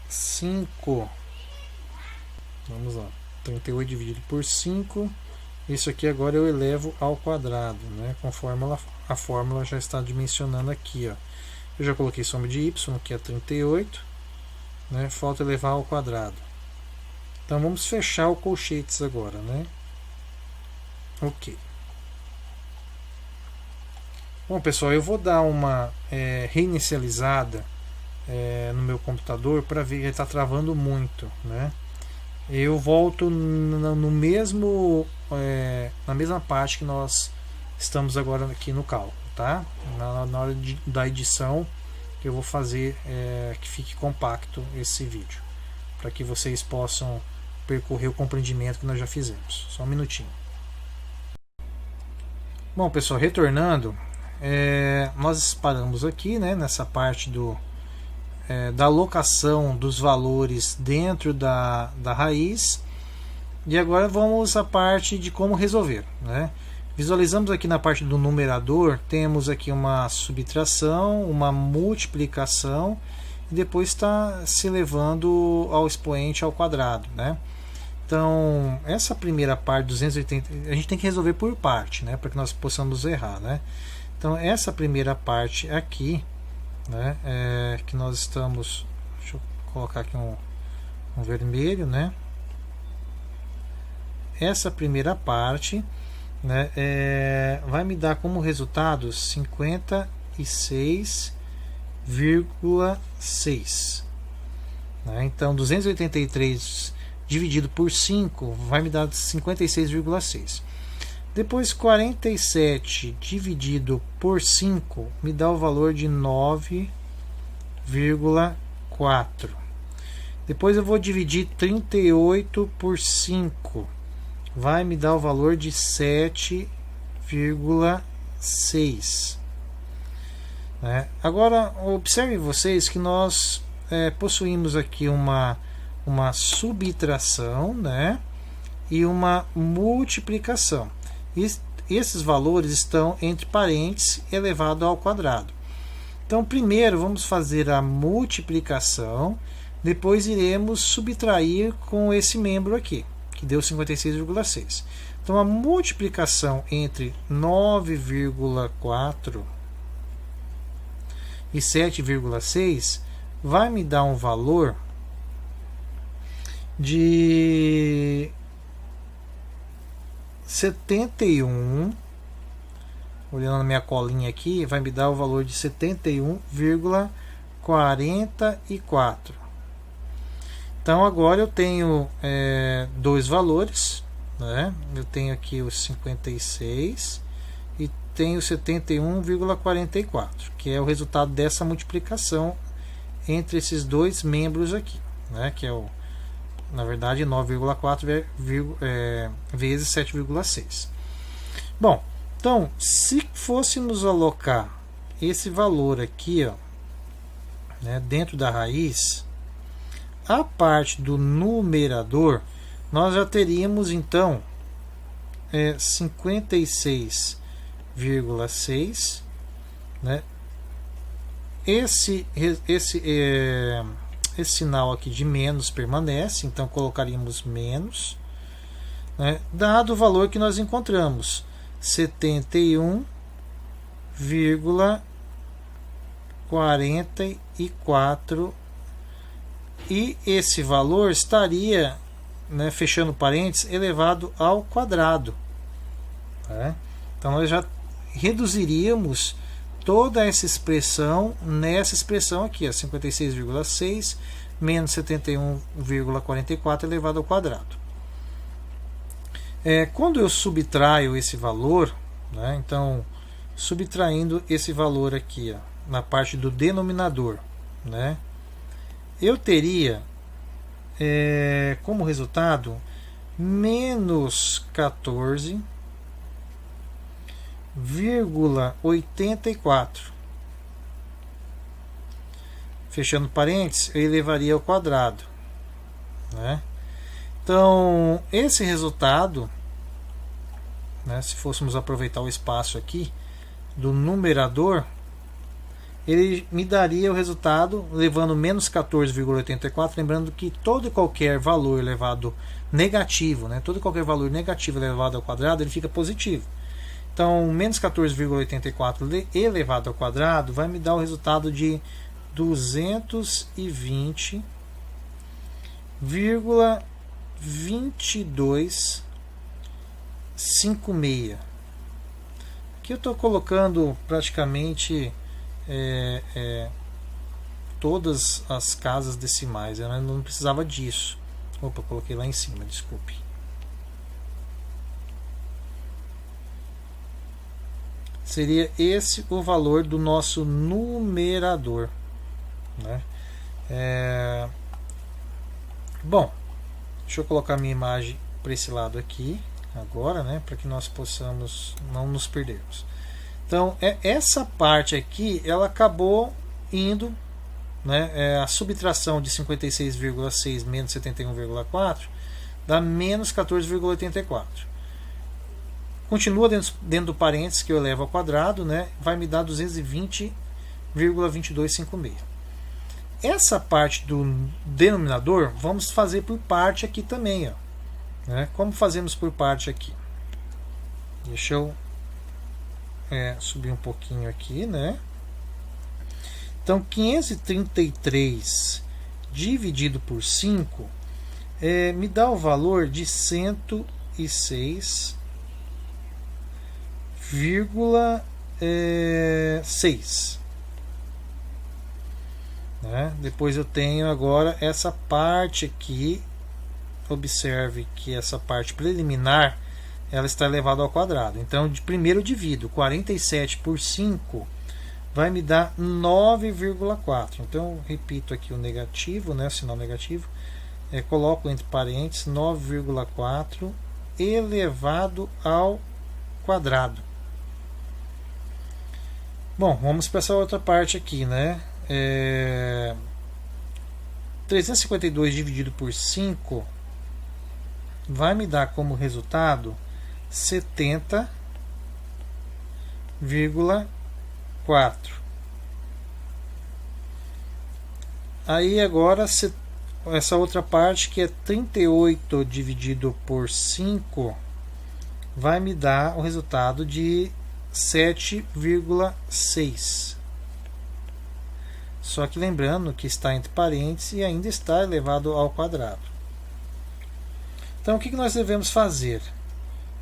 5. Vamos lá, 38 dividido por 5. Isso aqui agora eu elevo ao quadrado, né? Conforme a fórmula já está dimensionando aqui, ó. Eu já coloquei soma de y, que é 38, né? Falta elevar ao quadrado. Então vamos fechar o colchetes agora, né? Ok. Bom, pessoal, eu vou dar uma reinicializada no meu computador para ver que ele está travando muito, né? Eu volto no mesmo na mesma parte que nós estamos agora aqui no cálculo, tá? Na hora da edição eu vou fazer que fique compacto esse vídeo, para que vocês possam percorrer o compreendimento que nós já fizemos. Só um minutinho. Bom, pessoal, retornando, nós paramos aqui, né, nessa parte da alocação dos valores dentro da raiz, e agora vamos à parte de como resolver, né? Visualizamos aqui na parte do numerador, temos aqui uma subtração, uma multiplicação, e depois está se elevando ao expoente ao quadrado, né? Então, essa primeira parte, 280, a gente tem que resolver por parte, né, para que nós possamos errar, né? Então, essa primeira parte aqui, né, que nós estamos, deixa eu colocar aqui um vermelho, né? Essa primeira parte, né, vai me dar como resultado 56,6, né? Então 283 dividido por 5 vai me dar 56,6. Depois 47 dividido por 5 me dá o valor de 9,4. Depois eu vou dividir 38 por 5. Vai me dar o valor de 7,6. Né? Agora, observem vocês que nós possuímos aqui uma subtração, né, e uma multiplicação. Esses valores estão entre parênteses elevado ao quadrado. Então, primeiro vamos fazer a multiplicação, depois iremos subtrair com esse membro aqui, que deu 56,6. Então, a multiplicação entre 9,4 e 7,6 vai me dar um valor de 71, olhando na minha colinha aqui, vai me dar o valor de 71,44. Então agora eu tenho dois valores, né? Eu tenho aqui os 56 e tenho 71,44, que é o resultado dessa multiplicação entre esses dois membros aqui, né? Que é na verdade 9,4 vezes 7,6. Bom, então se fôssemos alocar esse valor aqui, ó, né, dentro da raiz, a parte do numerador nós já teríamos então 56,6, né? Esse sinal aqui de menos permanece, então colocaríamos menos, né, dado o valor que nós encontramos, 71,44, e esse valor estaria, né, fechando parênteses, elevado ao quadrado, né? Então nós já reduziríamos toda essa expressão nessa expressão aqui, 56,6 menos 71,44 elevado ao quadrado. Quando eu subtraio esse valor, né, então subtraindo esse valor aqui, ó, na parte do denominador, né, eu teria como resultado menos 14,84. Fechando parênteses, eu elevaria ao quadrado, né? Então, esse resultado, né, se fôssemos aproveitar o espaço aqui do numerador, ele me daria o resultado levando menos 14,84, lembrando que todo e qualquer valor elevado negativo, né, todo e qualquer valor negativo elevado ao quadrado, ele fica positivo. Então, menos 14,84 elevado ao quadrado vai me dar o resultado de 220,2256. Aqui eu estou colocando praticamente todas as casas decimais. Eu não precisava disso. Opa, coloquei lá em cima, desculpe. Seria esse o valor do nosso numerador, né? Bom, deixa eu colocar minha imagem para esse lado aqui agora, né, para que nós possamos não nos perdermos. Então, essa parte aqui, ela acabou indo, né, a subtração de 56,6 menos 71,4 dá menos 14,84. Continua dentro do parênteses que eu elevo ao quadrado, né, vai me dar 220,2256. Essa parte do denominador, vamos fazer por parte aqui também, ó, né? Como fazemos por parte aqui? Deixa eu subir um pouquinho aqui, né? Então, 533 dividido por 5 me dá o valor de 106,6. Né? Depois eu tenho agora essa parte aqui. Observe que essa parte preliminar ela está elevada ao quadrado. Então, primeiro eu divido 47 por 5, vai me dar 9,4. Então, eu repito aqui o negativo, né, o sinal negativo, coloco entre parênteses 9,4 elevado ao quadrado. Bom, vamos para essa outra parte aqui, né? 352 dividido por 5 vai me dar como resultado 70,4. Aí agora essa outra parte que é 38 dividido por 5 vai me dar o resultado de 7,6. Só que lembrando que está entre parênteses e ainda está elevado ao quadrado. Então o que nós devemos fazer?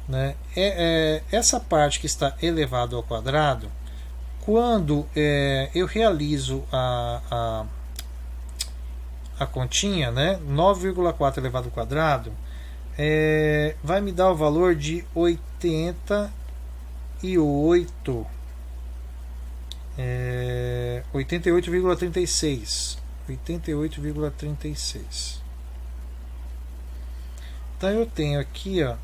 Né? Essa parte que está elevado ao quadrado, quando eu realizo a continha, né? 9,4 elevado ao quadrado, vai me dar o valor de 88,36. 88,36. Então eu tenho aqui, ó,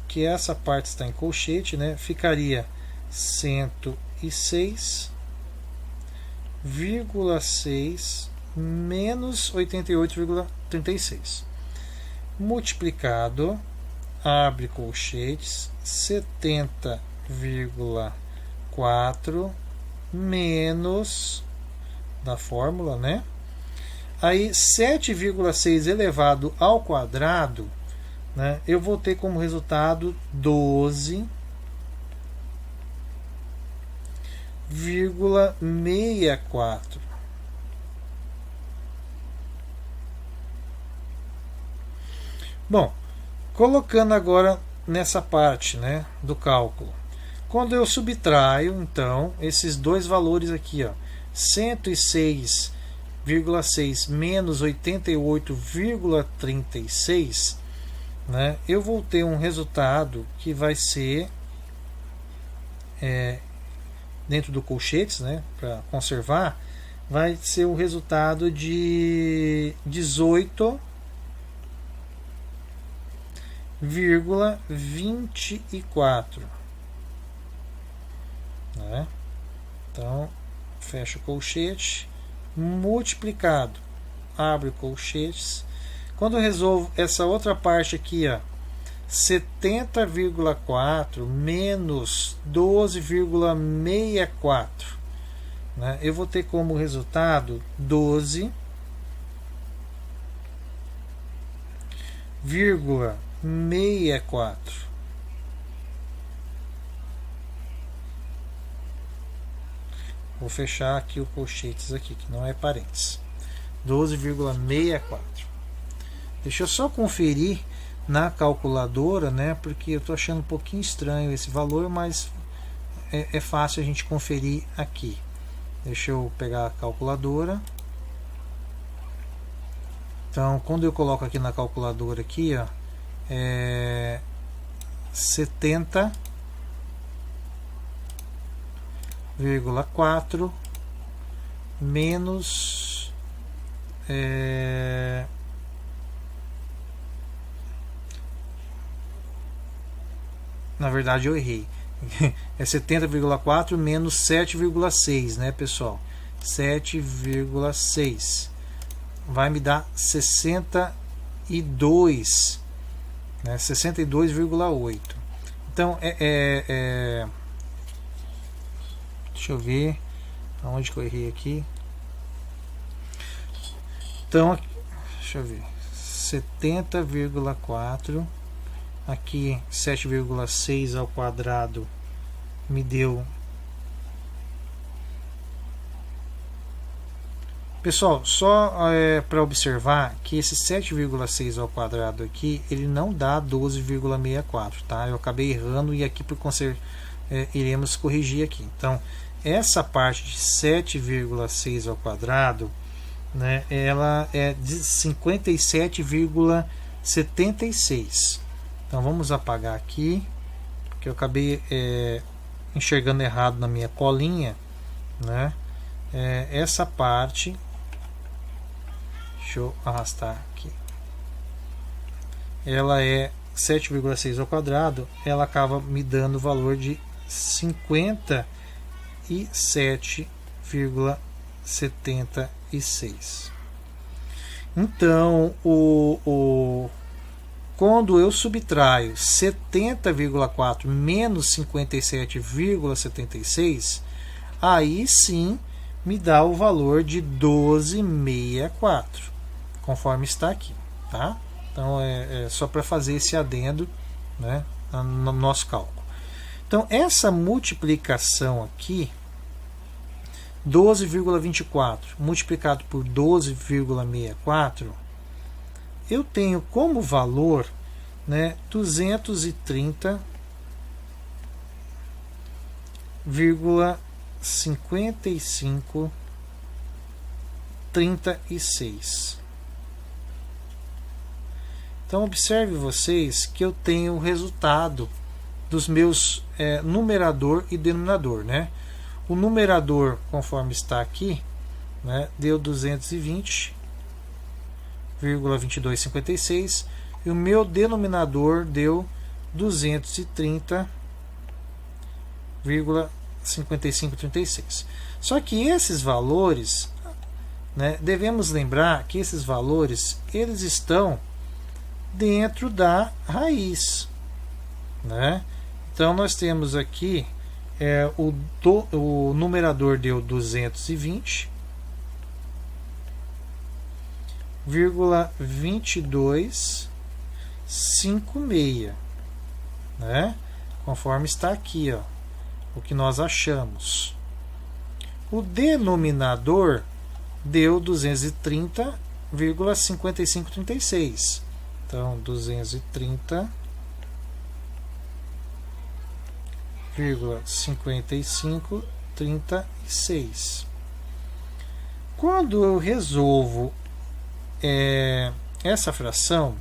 que essa parte está em colchete, né? Ficaria 106,6 menos 88,36 multiplicado, abre colchetes, 70,4 menos da fórmula, né? Aí 7,6 elevado ao quadrado, né? Eu vou ter como resultado 12,64. Bom, colocando agora nessa parte, né, do cálculo. Quando eu subtraio, então, esses dois valores aqui, ó, 106,6 menos 88,36, né, eu vou ter um resultado que vai ser, dentro do colchetes, né, para conservar, vai ser o resultado de 18 0,24. Né? Então, fecha o colchete, multiplicado, abre colchetes. Quando eu resolvo essa outra parte aqui, ó, 70,4 menos 12,64, né? Eu vou ter como resultado 12,64. Vou fechar aqui o colchetes aqui, que não é parênteses. 12,64. Deixa eu só conferir na calculadora, né? Porque eu estou achando um pouquinho estranho esse valor, mas é fácil a gente conferir aqui. Deixa eu pegar a calculadora. Então, quando eu coloco aqui na calculadora aqui, ó, 70,4 menos na verdade eu errei. É 70,4 menos 7,6, né, pessoal? 7,6 vai me dar 62, né? 62,8. Então deixa eu ver aonde que eu errei aqui. Então, deixa eu ver, 70,4 aqui, 7,6 ao quadrado me deu. Pessoal, só para observar que esse 7,6 ao quadrado aqui, ele não dá 12,64, tá? Eu acabei errando e aqui por iremos corrigir aqui. Então, essa parte de 7,6 ao quadrado, né, ela é de 57,76. Então vamos apagar aqui, porque eu acabei enxergando errado na minha colinha, né? Essa parte, deixa eu arrastar aqui, ela é 7,6 ao quadrado, ela acaba me dando o valor de 57,76. Então, quando eu subtraio 70,4 menos 57,76, aí sim me dá o valor de 12,64, conforme está aqui, tá? Então é só para fazer esse adendo, né, no nosso cálculo. Então essa multiplicação aqui, 12,24 multiplicado por 12,64, eu tenho como valor, né, 230,5536. Então observe vocês que eu tenho o resultado dos meus numerador e denominador, né? O numerador, conforme está aqui, né, deu 220,2256 e o meu denominador deu 230,5536. Só que esses valores, né, devemos lembrar que esses valores eles estão dentro da raiz, né? Então nós temos aqui o numerador deu 220,2256, né? Conforme está aqui, ó, o que nós achamos. O denominador deu 230,5536. Então 230,5536. Quando eu resolvo essa fração,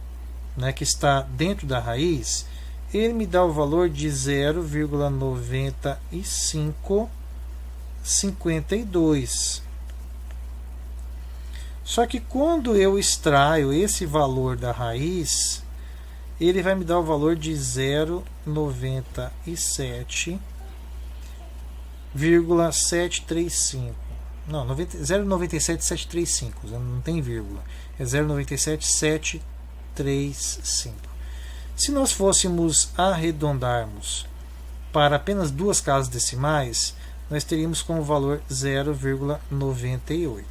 né, que está dentro da raiz, ele me dá o valor de 0,9552. Só que quando eu extraio esse valor da raiz, ele vai me dar o valor de 0,97,735. Não, 0,97735, não tem vírgula. É 0,97735. Se nós fôssemos arredondarmos para apenas duas casas decimais, nós teríamos como valor 0,98.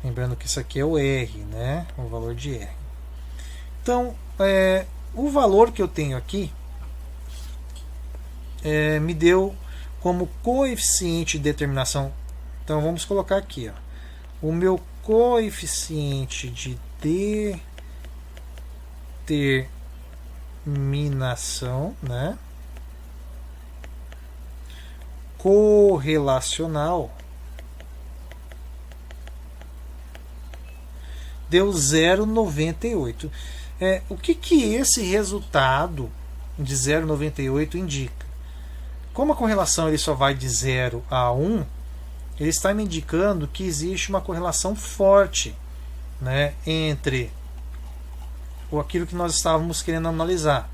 Lembrando que isso aqui é o R, né? O valor de R. Então, o valor que eu tenho aqui me deu como coeficiente de determinação. Então, vamos colocar aqui, ó, o meu coeficiente de determinação, né, correlacional, deu 0,98. O que esse resultado de 0,98 indica? Como a correlação ele só vai de 0 a 1, ele está me indicando que existe uma correlação forte, né, entre aquilo que nós estávamos querendo analisar.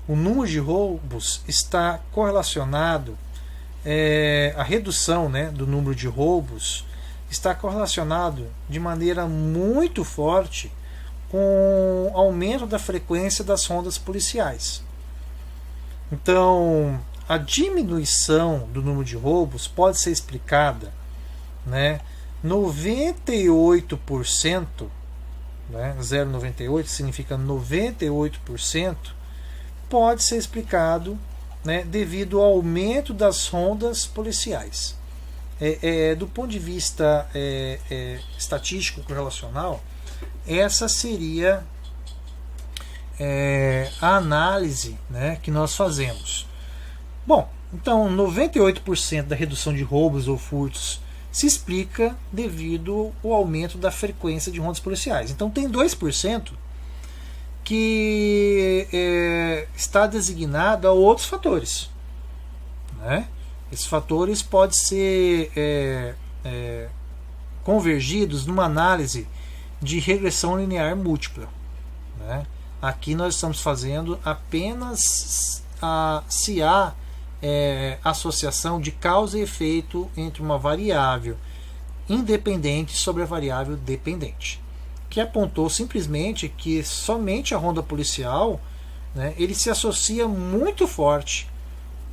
O número de roubos está correlacionado, a redução, né, do número de roubos está correlacionado de maneira muito forte com o aumento da frequência das rondas policiais. Então, a diminuição do número de roubos pode ser explicada, né, 98%, né, 0,98 significa 98%, pode ser explicado, né, devido ao aumento das rondas policiais. Do ponto de vista estatístico correlacional, essa seria a análise, né, que nós fazemos. Bom, então 98% da redução de roubos ou furtos se explica devido ao aumento da frequência de rondas policiais. Então tem 2% que está designado a outros fatores, né? Esses fatores podem ser convergidos numa análise de regressão linear múltipla, né? Aqui nós estamos fazendo apenas se há associação de causa e efeito entre uma variável independente sobre a variável dependente, que apontou simplesmente que somente a ronda policial, né, ele se associa muito forte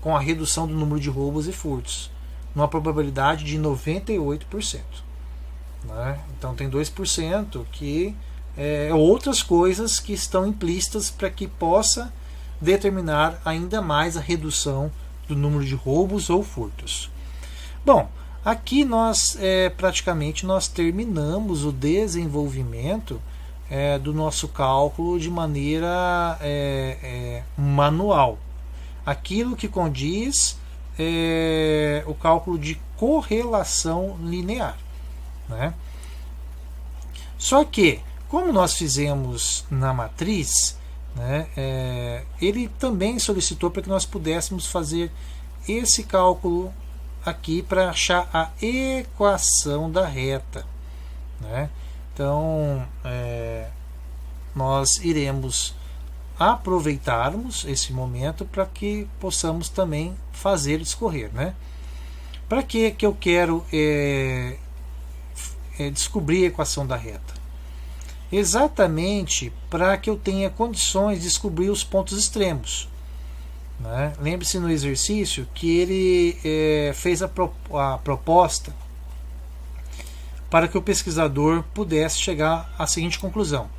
com a redução do número de roubos e furtos, numa probabilidade de 98%. Né? Então tem 2% que outras coisas que estão implícitas para que possa determinar ainda mais a redução do número de roubos ou furtos. Bom, aqui nós praticamente nós terminamos o desenvolvimento do nosso cálculo de maneira manual. Aquilo que condiz o cálculo de correlação linear, né? Só que, como nós fizemos na matriz, né, ele também solicitou para que nós pudéssemos fazer esse cálculo aqui para achar a equação da reta, né? Então nós iremos aproveitarmos esse momento para que possamos também fazer discorrer, né? Para que eu quero descobrir a equação da reta? Exatamente para que eu tenha condições de descobrir os pontos extremos, né? Lembre-se no exercício que ele fez a proposta para que o pesquisador pudesse chegar à seguinte conclusão: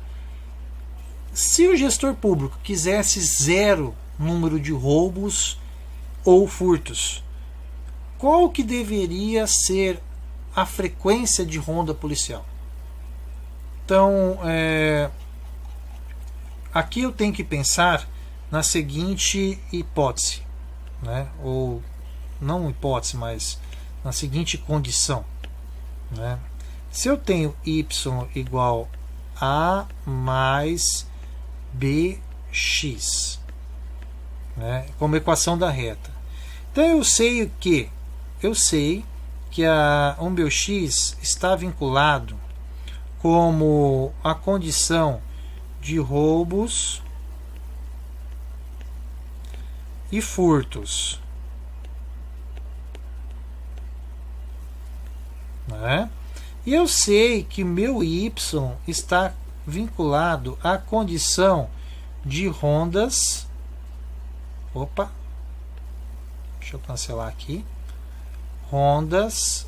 se o gestor público quisesse zero número de roubos ou furtos, qual que deveria ser a frequência de ronda policial? Então, aqui eu tenho que pensar na seguinte hipótese, né? Ou não hipótese, mas na seguinte condição, né? Se eu tenho y igual a mais bx, né, como equação da reta, então eu sei que o meu x está vinculado como a condição de roubos e furtos, né? E eu sei que meu Y está vinculado à condição de rondas. Opa, deixa eu cancelar aqui. Rondas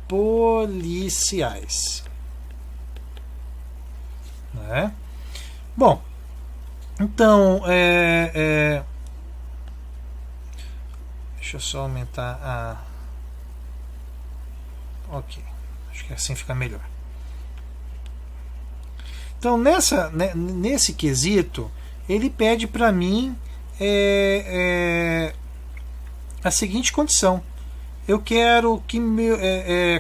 policiais, né? Bom, então deixa eu só aumentar a... Ok, acho que assim fica melhor. Então nesse quesito ele pede para mim a seguinte condição: eu quero que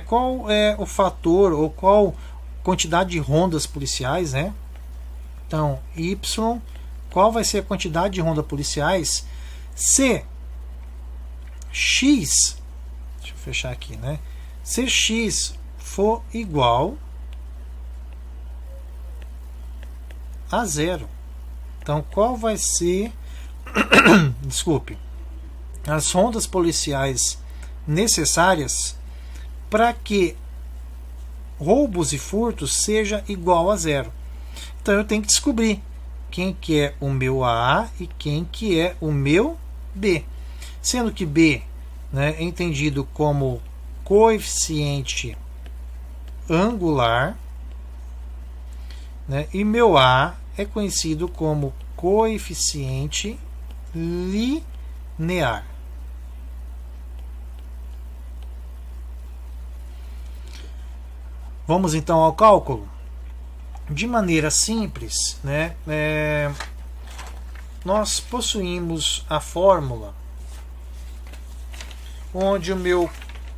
qual é o fator ou qual quantidade de rondas policiais, né? Então Y, qual vai ser a quantidade de rondas policiais se X, deixa eu fechar aqui, né? Se X for igual a 0. Então, qual vai ser desculpe, as rondas policiais necessárias para que roubos e furtos seja igual a 0? Então, eu tenho que descobrir quem que é o meu A e quem que é o meu B. Sendo que B, né, é entendido como coeficiente angular, né, e meu A é conhecido como coeficiente linear. Vamos então ao cálculo. De maneira simples, né, nós possuímos a fórmula onde o meu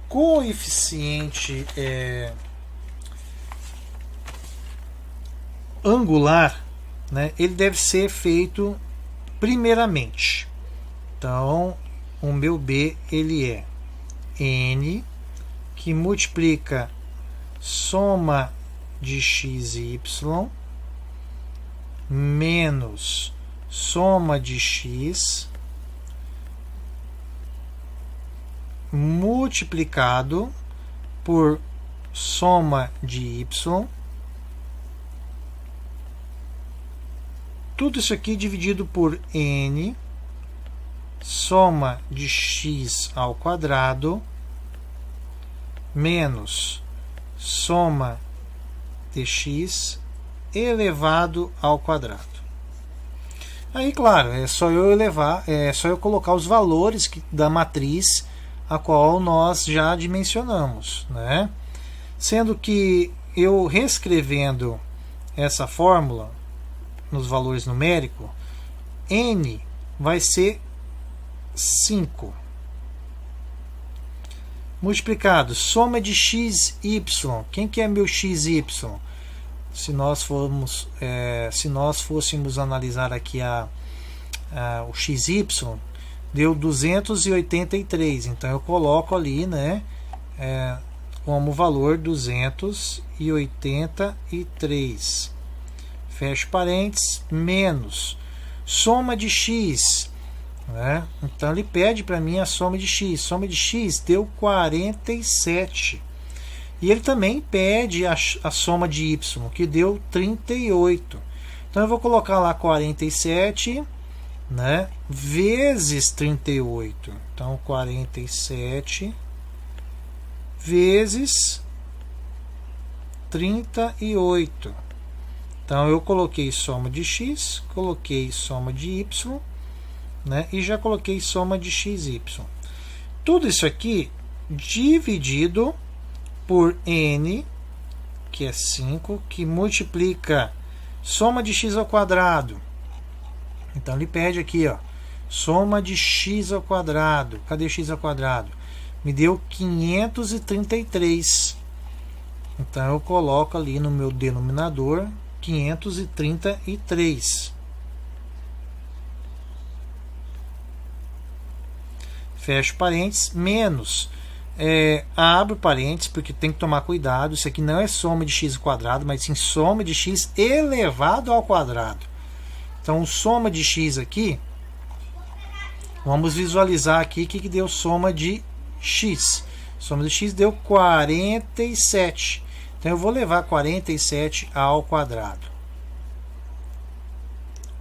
coeficiente angular, né, ele deve ser feito primeiramente. Então, o meu B ele é N, que multiplica soma de x e y menos soma de x multiplicado por soma de y, tudo isso aqui dividido por n soma de x ao quadrado menos soma de x elevado ao quadrado. Aí, claro, é só eu colocar os valores da matriz a qual nós já dimensionamos, né? Sendo que eu reescrevendo essa fórmula nos valores numéricos, n vai ser 5 multiplicado soma de x, y. Quem que é meu x, y? Se nós fôssemos analisar aqui o xy, deu 283. Então eu coloco ali, né, como valor 283. Fecho parênteses, menos soma de x, né? Então ele pede para mim a soma de x. Soma de x deu 47. E ele também pede a soma de y, que deu 38. Então eu vou colocar lá 47, né, vezes 38. Então 47 vezes 38. Então eu coloquei soma de x, coloquei soma de y, né, e já coloquei soma de xy. Tudo isso aqui dividido por n, que é 5, que multiplica soma de x ao quadrado. Então ele pede aqui, ó, soma de x ao quadrado. Cadê x ao quadrado? Me deu 533. Então eu coloco ali no meu denominador 533. Fecho parênteses, menos Abro parênteses, porque tem que tomar cuidado. Isso aqui não é soma de x ao quadrado, mas sim soma de x elevado ao quadrado. Então, soma de x aqui, vamos visualizar aqui o que deu soma de x. Soma de x deu 47. Então, eu vou levar 47 ao quadrado.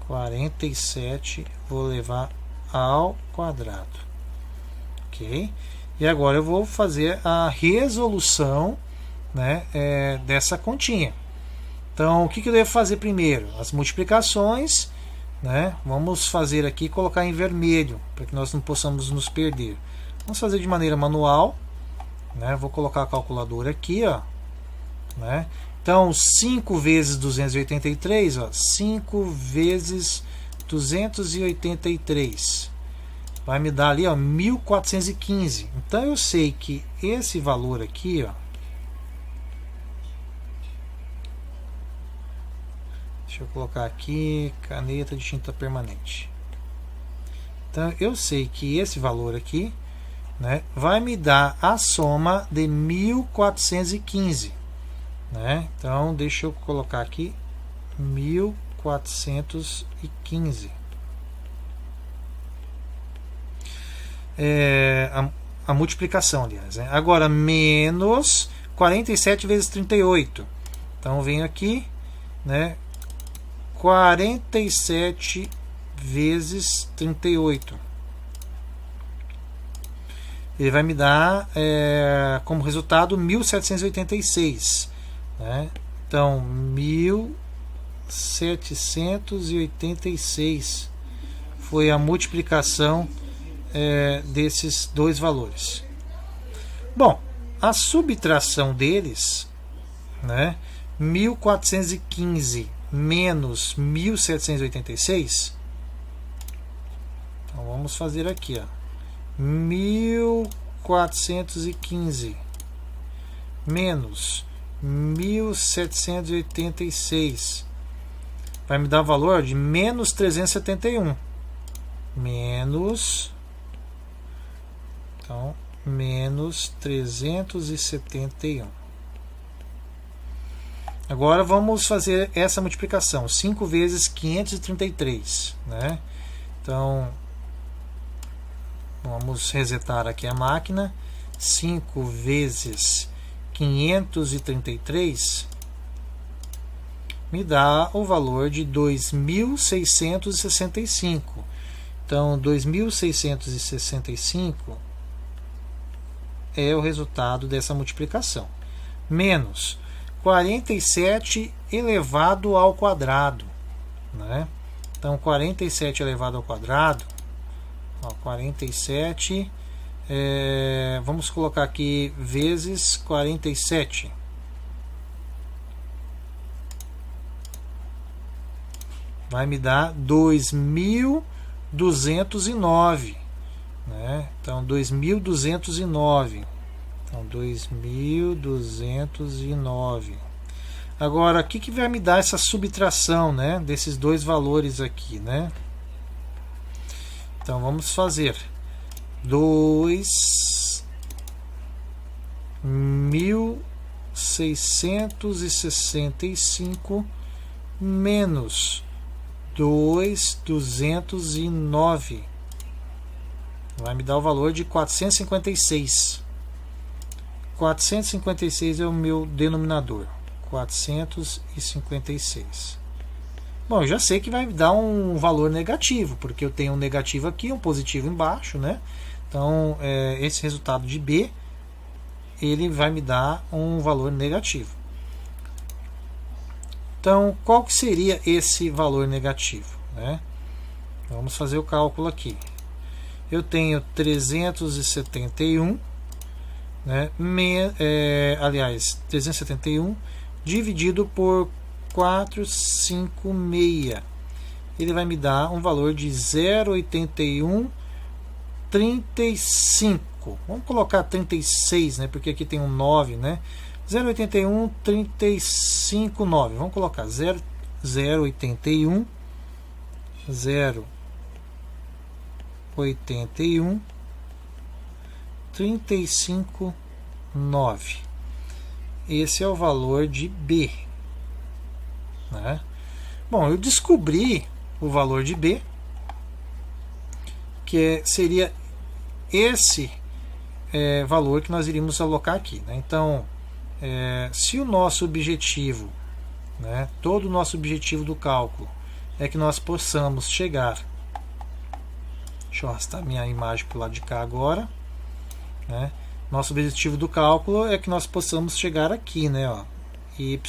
47 vou levar ao quadrado. Ok? E agora eu vou fazer a resolução, né, dessa continha. Então, o que eu devo fazer primeiro? As multiplicações, né? Vamos fazer aqui, colocar em vermelho, para que nós não possamos nos perder. Vamos fazer de maneira manual, né? Vou colocar a calculadora aqui, ó, né? Então, 5 vezes 283, ó, 5 vezes 283, vai me dar ali, ó, 1415. Então, eu sei que esse valor aqui, ó, deixa eu colocar aqui, caneta de tinta permanente. Então, eu sei que esse valor aqui, né, vai me dar a soma de 1415. Né? Então, deixa eu colocar aqui 1415. A multiplicação, aliás. Né? Agora, menos 47 vezes 38. Então, venho aqui, né? 47 vezes 38. Ele vai me dar como resultado 1786. Né? Então, 1786 foi a multiplicação desses dois valores. Bom, a subtração deles, né? 1415 menos 1786. Então vamos fazer aqui, ó. 1415 menos 1786 vai me dar o valor de menos 371. Menos 371. Agora vamos fazer essa multiplicação. 5 vezes 533. Né? Então, vamos resetar aqui a máquina. 5 vezes 533 me dá o valor de 2665. Então, 2665 é o resultado dessa multiplicação. Menos 47 elevado ao quadrado. Né? Então, 47 elevado ao quadrado. Ó, 47, vamos colocar aqui vezes 47. Vai me dar 2209. Né? Então, 2209. Então, 2209. Agora, o que vai me dar essa subtração, né, desses dois valores aqui, né? Então, vamos fazer 2.665 menos 2.209. Vai me dar o valor de 456. 456 é o meu denominador. 456. Bom, eu já sei que vai me dar um valor negativo, porque eu tenho um negativo aqui, um positivo embaixo, né? Então, esse resultado de B, ele vai me dar um valor negativo. Então, qual que seria esse valor negativo? Né? Vamos fazer o cálculo aqui. Eu tenho 371, né? 371 dividido por 456. Ele vai me dar um valor de 0,8135. Vamos colocar 36, né? Porque aqui tem um 9, né? 0,8135,9. Vamos colocar 0,81 0,81 35,9. Esse é o valor de B, né? Bom, eu descobri o valor de B, que seria esse valor que nós iríamos alocar aqui, né? Então, se o nosso objetivo, né, todo o nosso objetivo do cálculo é que nós possamos chegar, deixa eu arrastar minha imagem para o lado de cá agora, né? Nosso objetivo do cálculo é que nós possamos chegar aqui, né, ó, y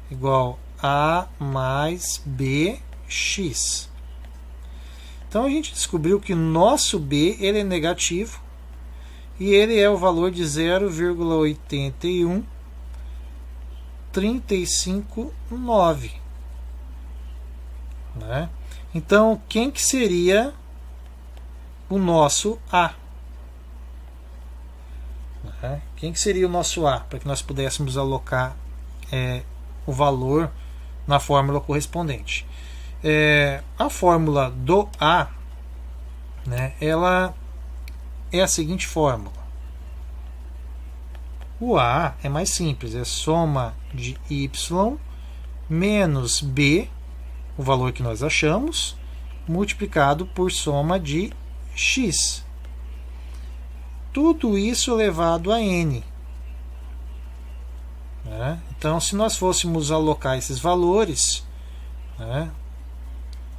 igual a mais bx. Então a gente descobriu que o nosso b ele é negativo e ele é o valor de 0,81359, né? Então quem que seria o nosso a? Né? Quem que seria o nosso a para que nós pudéssemos alocar o valor na fórmula correspondente? A fórmula do A, né, ela é a seguinte fórmula. O A é mais simples, é soma de y menos b, o valor que nós achamos, multiplicado por soma de x. Tudo isso elevado a n. Né? Então, se nós fôssemos alocar esses valores, né,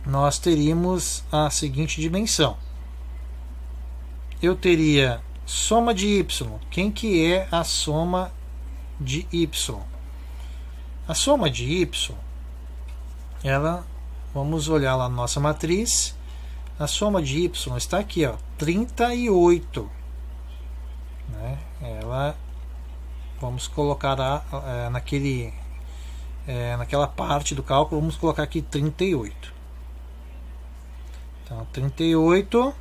nós teríamos a seguinte dimensão. Eu teria soma de y. Quem que é a soma de y? A soma de y, vamos olhar lá na nossa matriz, a soma de y está aqui, ó, 38. Né? Vamos colocar naquela parte do cálculo, vamos colocar aqui 38. Então, 38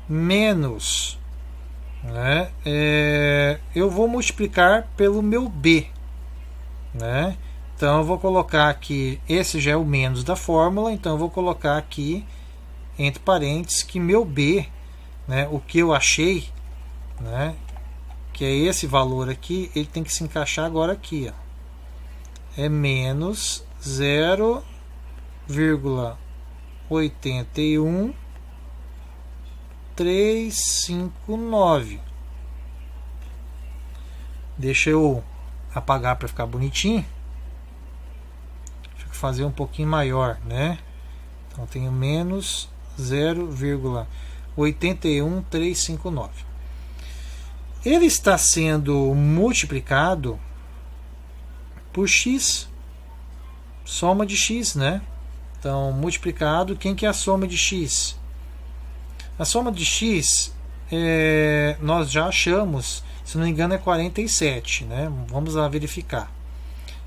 menos, né, eu vou multiplicar pelo meu b, né? Então eu vou colocar aqui, esse já é o menos da fórmula, então eu vou colocar aqui entre parênteses que meu b, né, o que eu achei, né, que é esse valor aqui, ele tem que se encaixar agora aqui, ó. É menos 0,81359. Deixa eu apagar para ficar bonitinho. Deixa eu fazer um pouquinho maior, né? Então tenho menos 0,81359. Ele está sendo multiplicado por x, soma de x, né? Então, multiplicado, quem que é a soma de x? A soma de x, nós já achamos, se não me engano, é 47, né? Vamos lá verificar.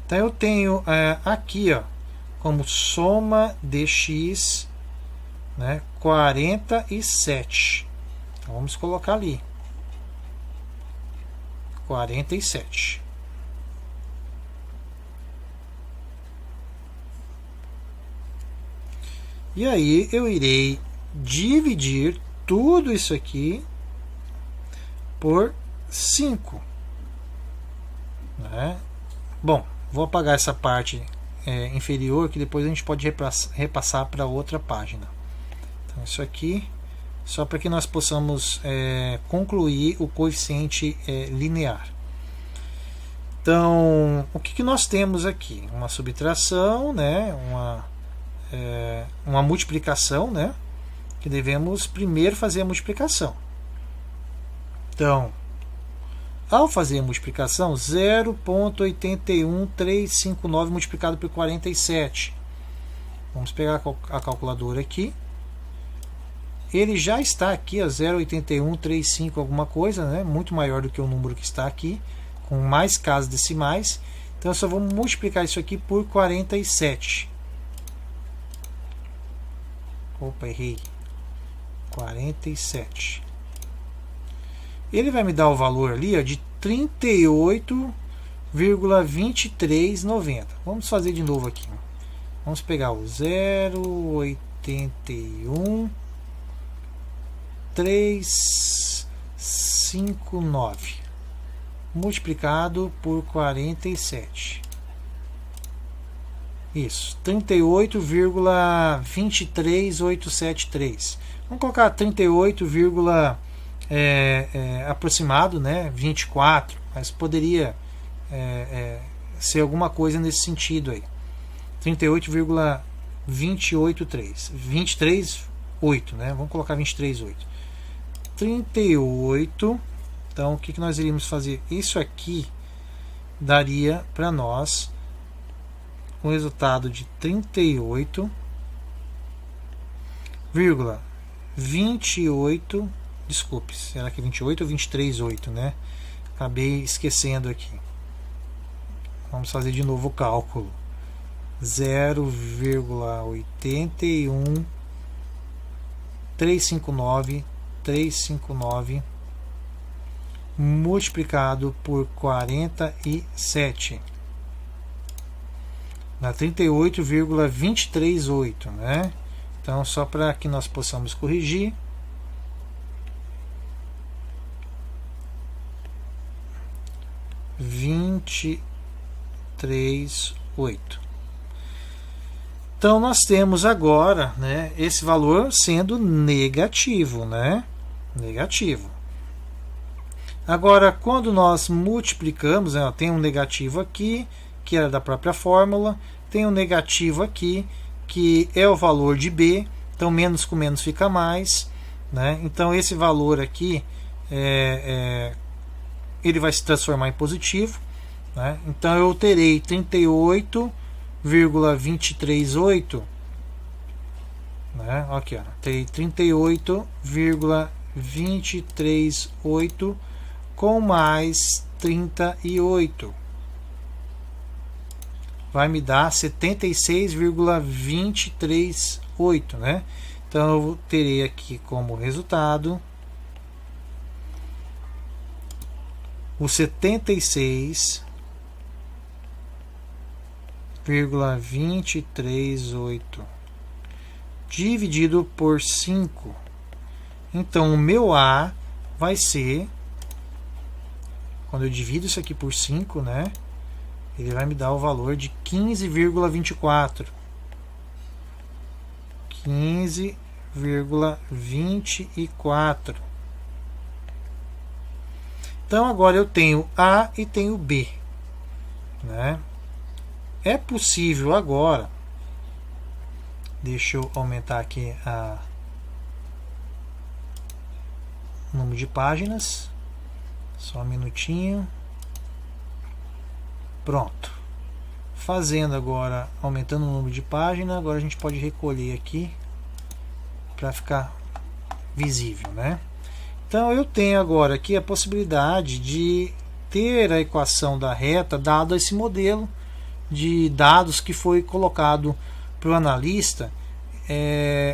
Então, eu tenho aqui, ó, como soma de x, né, 47. Então, vamos colocar ali. 47. E aí eu irei dividir tudo isso aqui por 5. Né? Bom, vou apagar essa parte inferior, que depois a gente pode repassar para outra página. Então isso aqui, só para que nós possamos concluir o coeficiente linear. Então, o que nós temos aqui? Uma subtração, né? Uma multiplicação, né? Que devemos primeiro fazer a multiplicação. Então, ao fazer a multiplicação, 0,81359 multiplicado por 47. Vamos pegar a calculadora aqui. Ele já está aqui, 0,8135 alguma coisa, né? Muito maior do que o número que está aqui, com mais casas decimais. Então eu só vou multiplicar isso aqui por 47. Opa, errei. 47. Ele vai me dar o valor ali, ó, de 38,2390. Vamos fazer de novo aqui. Vamos pegar o 0,81 3 359 multiplicado por 47. Isso, 38,23873. Vamos colocar 38, aproximado, né? 24, mas poderia ser alguma coisa nesse sentido aí. 38,283. 23,8, né? Vamos colocar 23,8. 38. Então, o que nós iríamos fazer? Isso aqui daria para nós um resultado de 38,28. Desculpe, será que é 28 ou 23,8, né? Acabei esquecendo aqui. Vamos fazer de novo o cálculo. 0,81 359 multiplicado por 47. Dá 38,238, né? Então, só para que nós possamos corrigir. (23,8). Então nós temos agora, né, esse valor sendo negativo, né? Negativo. Agora, quando nós multiplicamos, né, tem um negativo aqui, que era da própria fórmula, tem um negativo aqui, que é o valor de B, então menos com menos fica mais, né? Então esse valor aqui, ele vai se transformar em positivo, né? Então eu terei 38,238, né? Aqui, ó, terei 38,238 com mais 38. Vai me dar 76,238, né? Então eu terei aqui como resultado o 76,238 dividido por 5. Então o meu A vai ser, quando eu divido isso aqui por 5, né? Ele vai me dar o valor de 15,24. 15,24. Então agora eu tenho A e tenho B, né? É possível agora, deixa eu aumentar aqui o número de páginas, só um minutinho. Pronto. Fazendo agora, aumentando o número de página, agora a gente pode recolher aqui para ficar visível, né? Então eu tenho agora aqui a possibilidade de ter a equação da reta dado esse modelo de dados que foi colocado para o analista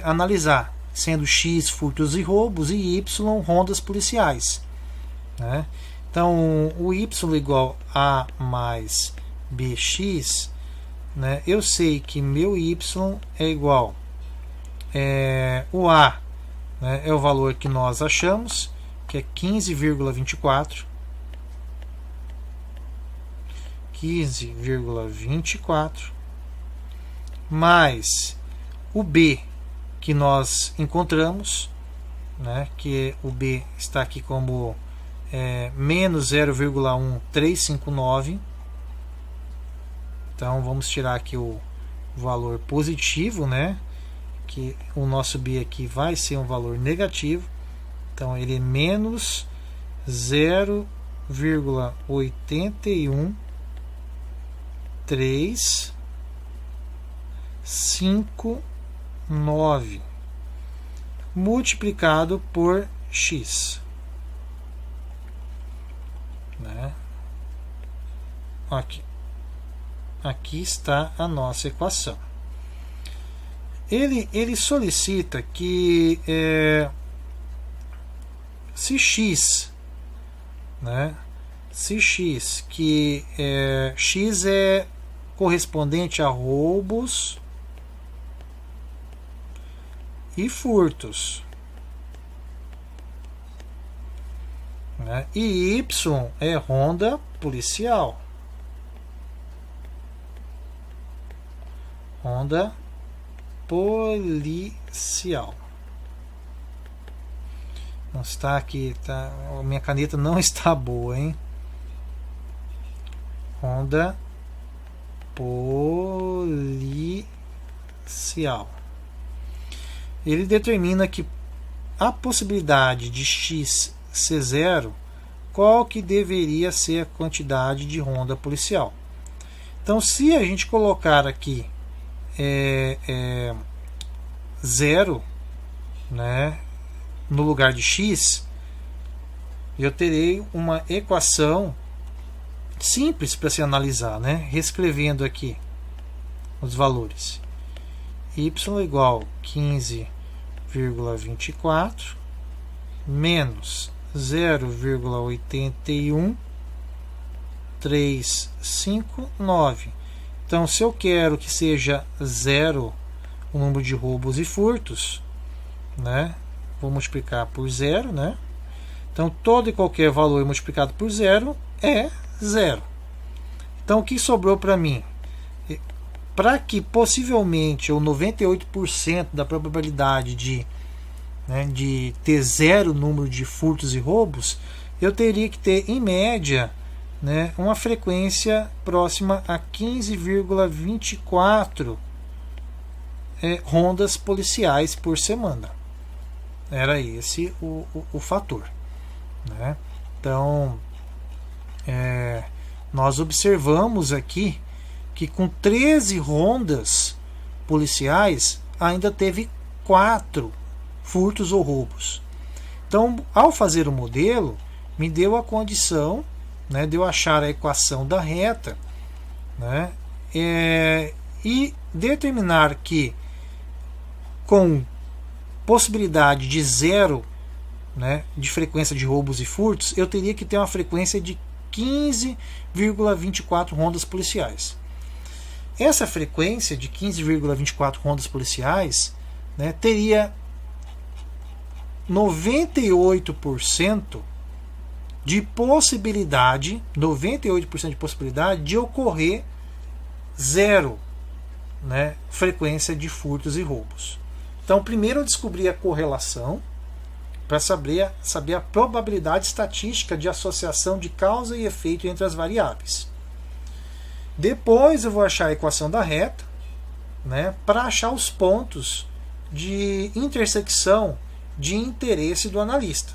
analisar, sendo X furtos e roubos e Y rondas policiais, né? Então o Y igual a mais bx, né? Eu sei que meu Y é igual o A, né, é o valor que nós achamos, que é 15,24. 15,24 mais o B que nós encontramos, né, que o B está aqui como menos 0,1359. Então vamos tirar aqui o valor positivo, né, que o nosso B aqui vai ser um valor negativo, então ele é menos 0,81359 multiplicado por x, né? Aqui está a nossa equação. Ele solicita que se x, né, se x, que x é correspondente a roubos e furtos, né? E Y é ronda policial. Ronda policial. Não está aqui, tá? A minha caneta não está boa, hein? Ronda policial. Ele determina que a possibilidade de x ser zero, qual que deveria ser a quantidade de ronda policial. Então, se a gente colocar aqui zero, né, no lugar de x, eu terei uma equação simples para se analisar, né? Reescrevendo aqui os valores. Y igual 15,24 menos 0,81359. Então, se eu quero que seja zero o número de roubos e furtos, né, vou multiplicar por zero, né? Então, todo e qualquer valor multiplicado por zero é zero. Então, o que sobrou para mim? Para que possivelmente, ou 98% da probabilidade de ter zero número de furtos e roubos, eu teria que ter, em média, né, uma frequência próxima a 15,24 rondas policiais por semana. Era esse o fator, né? Então, nós observamos aqui que com 13 rondas policiais ainda teve 4 furtos ou roubos. Então, ao fazer o modelo, me deu a condição, né, de eu achar a equação da reta, né, e determinar que com possibilidade de zero, né, de frequência de roubos e furtos, eu teria que ter uma frequência de 15,24 rondas policiais. Essa frequência de 15,24 rondas policiais, né, teria 98% de possibilidade, 98% de possibilidade de ocorrer zero, né, frequência de furtos e roubos. Então, primeiro eu descobri a correlação para saber a probabilidade estatística de associação de causa e efeito entre as variáveis. Depois eu vou achar a equação da reta, né, para achar os pontos de intersecção de interesse do analista.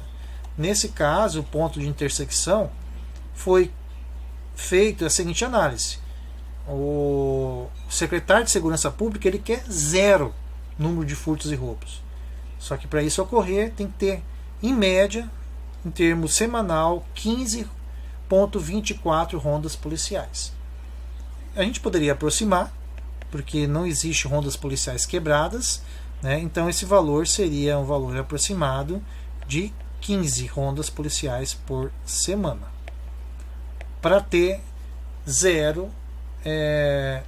Nesse caso, o ponto de intersecção foi feito a seguinte análise. O secretário de Segurança Pública ele quer zero número de furtos e roubos. Só que para isso ocorrer tem que ter, em média, em termos semanal, 15,24 rondas policiais. A gente poderia aproximar, porque não existe rondas policiais quebradas, né? Então esse valor seria um valor aproximado de 15 rondas policiais por semana, para ter zero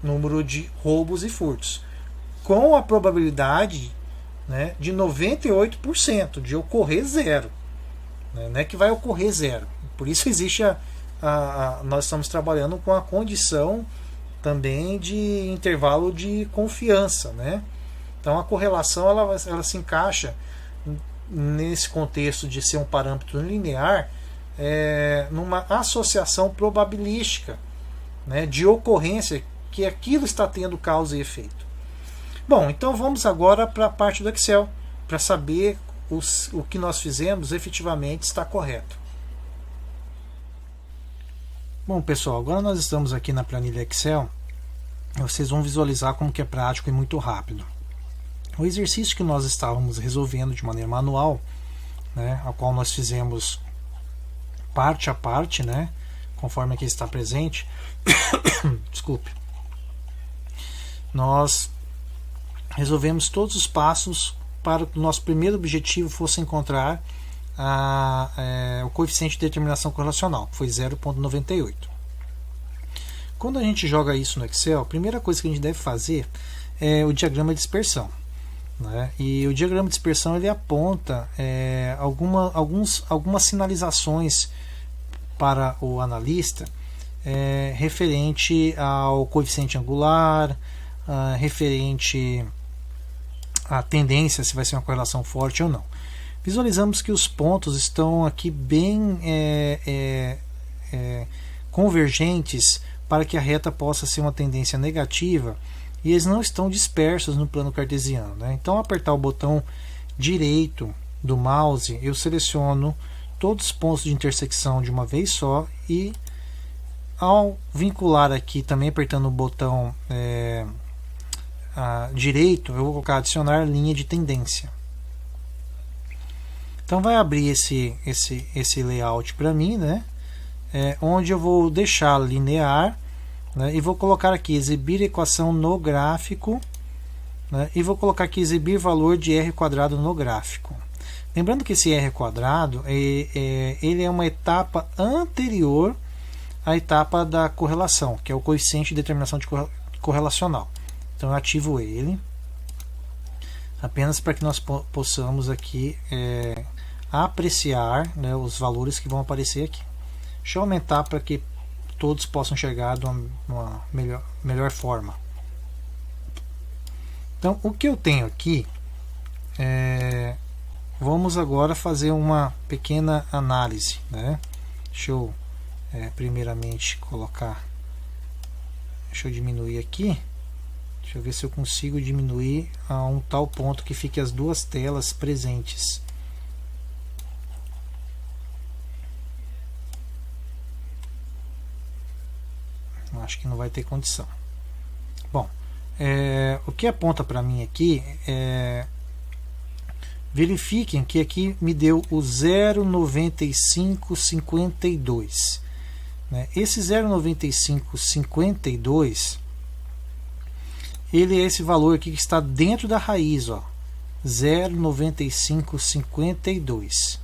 número de roubos e furtos, com a probabilidade, né, de 98% de ocorrer zero, né? Não é que vai ocorrer zero. Por isso existe nós estamos trabalhando com a condição também de intervalo de confiança, né? Então a correlação ela se encaixa nesse contexto de ser um parâmetro linear, numa associação probabilística, né, de ocorrência que aquilo está tendo causa e efeito. Bom, então vamos agora para a parte do Excel, para saber o que nós fizemos efetivamente está correto. Bom, pessoal, agora nós estamos aqui na planilha Excel. Vocês vão visualizar como que é prático e muito rápido. O exercício que nós estávamos resolvendo de maneira manual, né, a qual nós fizemos parte a parte, né, conforme aqui está presente, desculpe, nós resolvemos todos os passos para que o nosso primeiro objetivo fosse encontrar o coeficiente de determinação correlacional, que foi 0,98. Quando a gente joga isso no Excel, a primeira coisa que a gente deve fazer é o diagrama de dispersão. né? E o diagrama de dispersão ele aponta algumas sinalizações para o analista referente ao coeficiente angular, referente à tendência, se vai ser uma correlação forte ou não. Visualizamos que os pontos estão aqui bem convergentes para que a reta possa ser uma tendência negativa, e eles não estão dispersos no plano cartesiano, né? Então, ao apertar o botão direito do mouse, eu seleciono todos os pontos de intersecção de uma vez só, e ao vincular aqui, também apertando o botão direito, eu vou colocar adicionar linha de tendência. Então vai abrir esse layout para mim, né? Onde eu vou deixar linear, né? E vou colocar aqui exibir equação no gráfico, né? E vou colocar aqui exibir valor de r quadrado no gráfico. Lembrando que esse r quadrado ele é uma etapa anterior à etapa da correlação, que é o coeficiente de determinação de correlacional. Então eu ativo ele apenas para que nós possamos aqui apreciar, né, os valores que vão aparecer aqui. Deixa eu aumentar para que todos possam enxergar de uma melhor forma. Então, o que eu tenho aqui, vamos agora fazer uma pequena análise, né? Deixa eu primeiramente colocar, deixa eu diminuir aqui, deixa eu ver se eu consigo diminuir a um tal ponto que fique as duas telas presentes. Acho que não vai ter condição. Bom, o que aponta para mim aqui verifiquem que aqui me deu o 0,9552, né? Esse 0,9552 ele é esse valor aqui que está dentro da raiz, ó, 0,9552.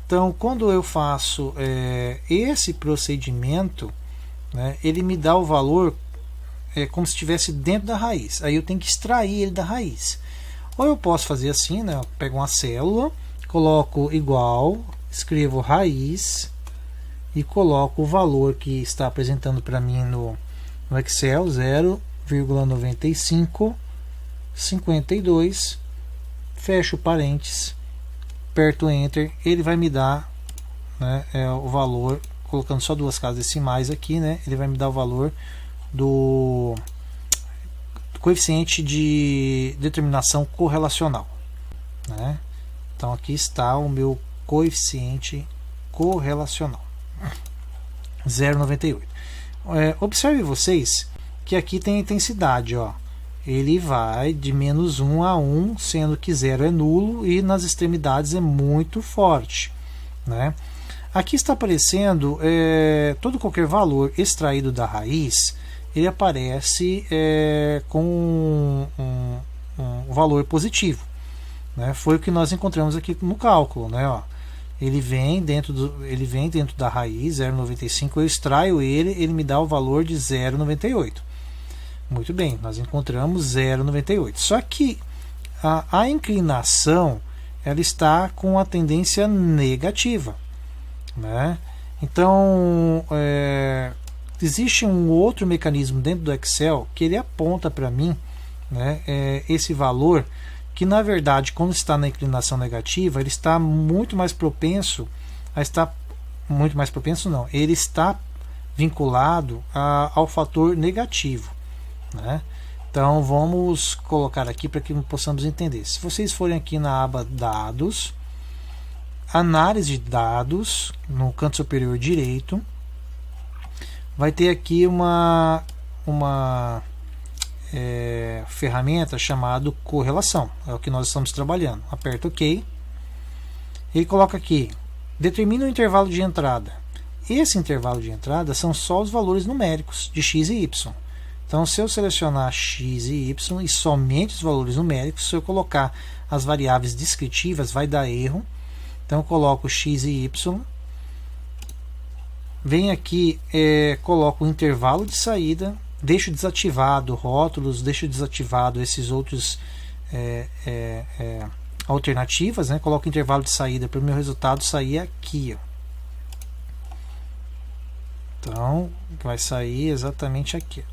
Então, quando eu faço esse procedimento, né, ele me dá o valor como se estivesse dentro da raiz. Aí eu tenho que extrair ele da raiz. Ou eu posso fazer assim, né, eu pego uma célula, coloco igual, escrevo raiz e coloco o valor que está apresentando para mim no Excel, 0,9552, fecho parênteses, aperto Enter, ele vai me dar, né, o valor, colocando só duas casas decimais aqui, né, ele vai me dar o valor do coeficiente de determinação correlacional, né? Então aqui está o meu coeficiente correlacional, 0,98. Observe vocês que aqui tem a intensidade, ó. Ele vai de -1 a 1, sendo que 0 é nulo e nas extremidades é muito forte, né? Aqui está aparecendo todo qualquer valor extraído da raiz, ele aparece com um valor positivo, né? Foi o que nós encontramos aqui no cálculo, né? Ó, ele vem dentro da raiz 0,95, eu extraio ele me dá o valor de 0,98. Muito bem, nós encontramos 0,98. Só que a inclinação ela está com a tendência negativa, né? Então existe um outro mecanismo dentro do Excel que ele aponta para mim, né, esse valor que na verdade quando está na inclinação negativa ele está muito mais propenso ele está vinculado ao fator negativo, né? Então vamos colocar aqui para que possamos entender. Se vocês forem aqui na aba dados, análise de dados, no canto superior direito, vai ter aqui uma ferramenta chamada correlação, é o que nós estamos trabalhando. Aperta OK, ele coloca aqui, determina o intervalo de entrada. Esse intervalo de entrada são só os valores numéricos de x e y. Então, se eu selecionar x e y e somente os valores numéricos, se eu colocar as variáveis descritivas, vai dar erro. Então, eu coloco x e y. Venho aqui, coloco o intervalo de saída, deixo desativado rótulos, deixo desativado esses outros alternativas, né? Coloco o intervalo de saída para o meu resultado sair aqui, ó. Então vai sair exatamente aqui.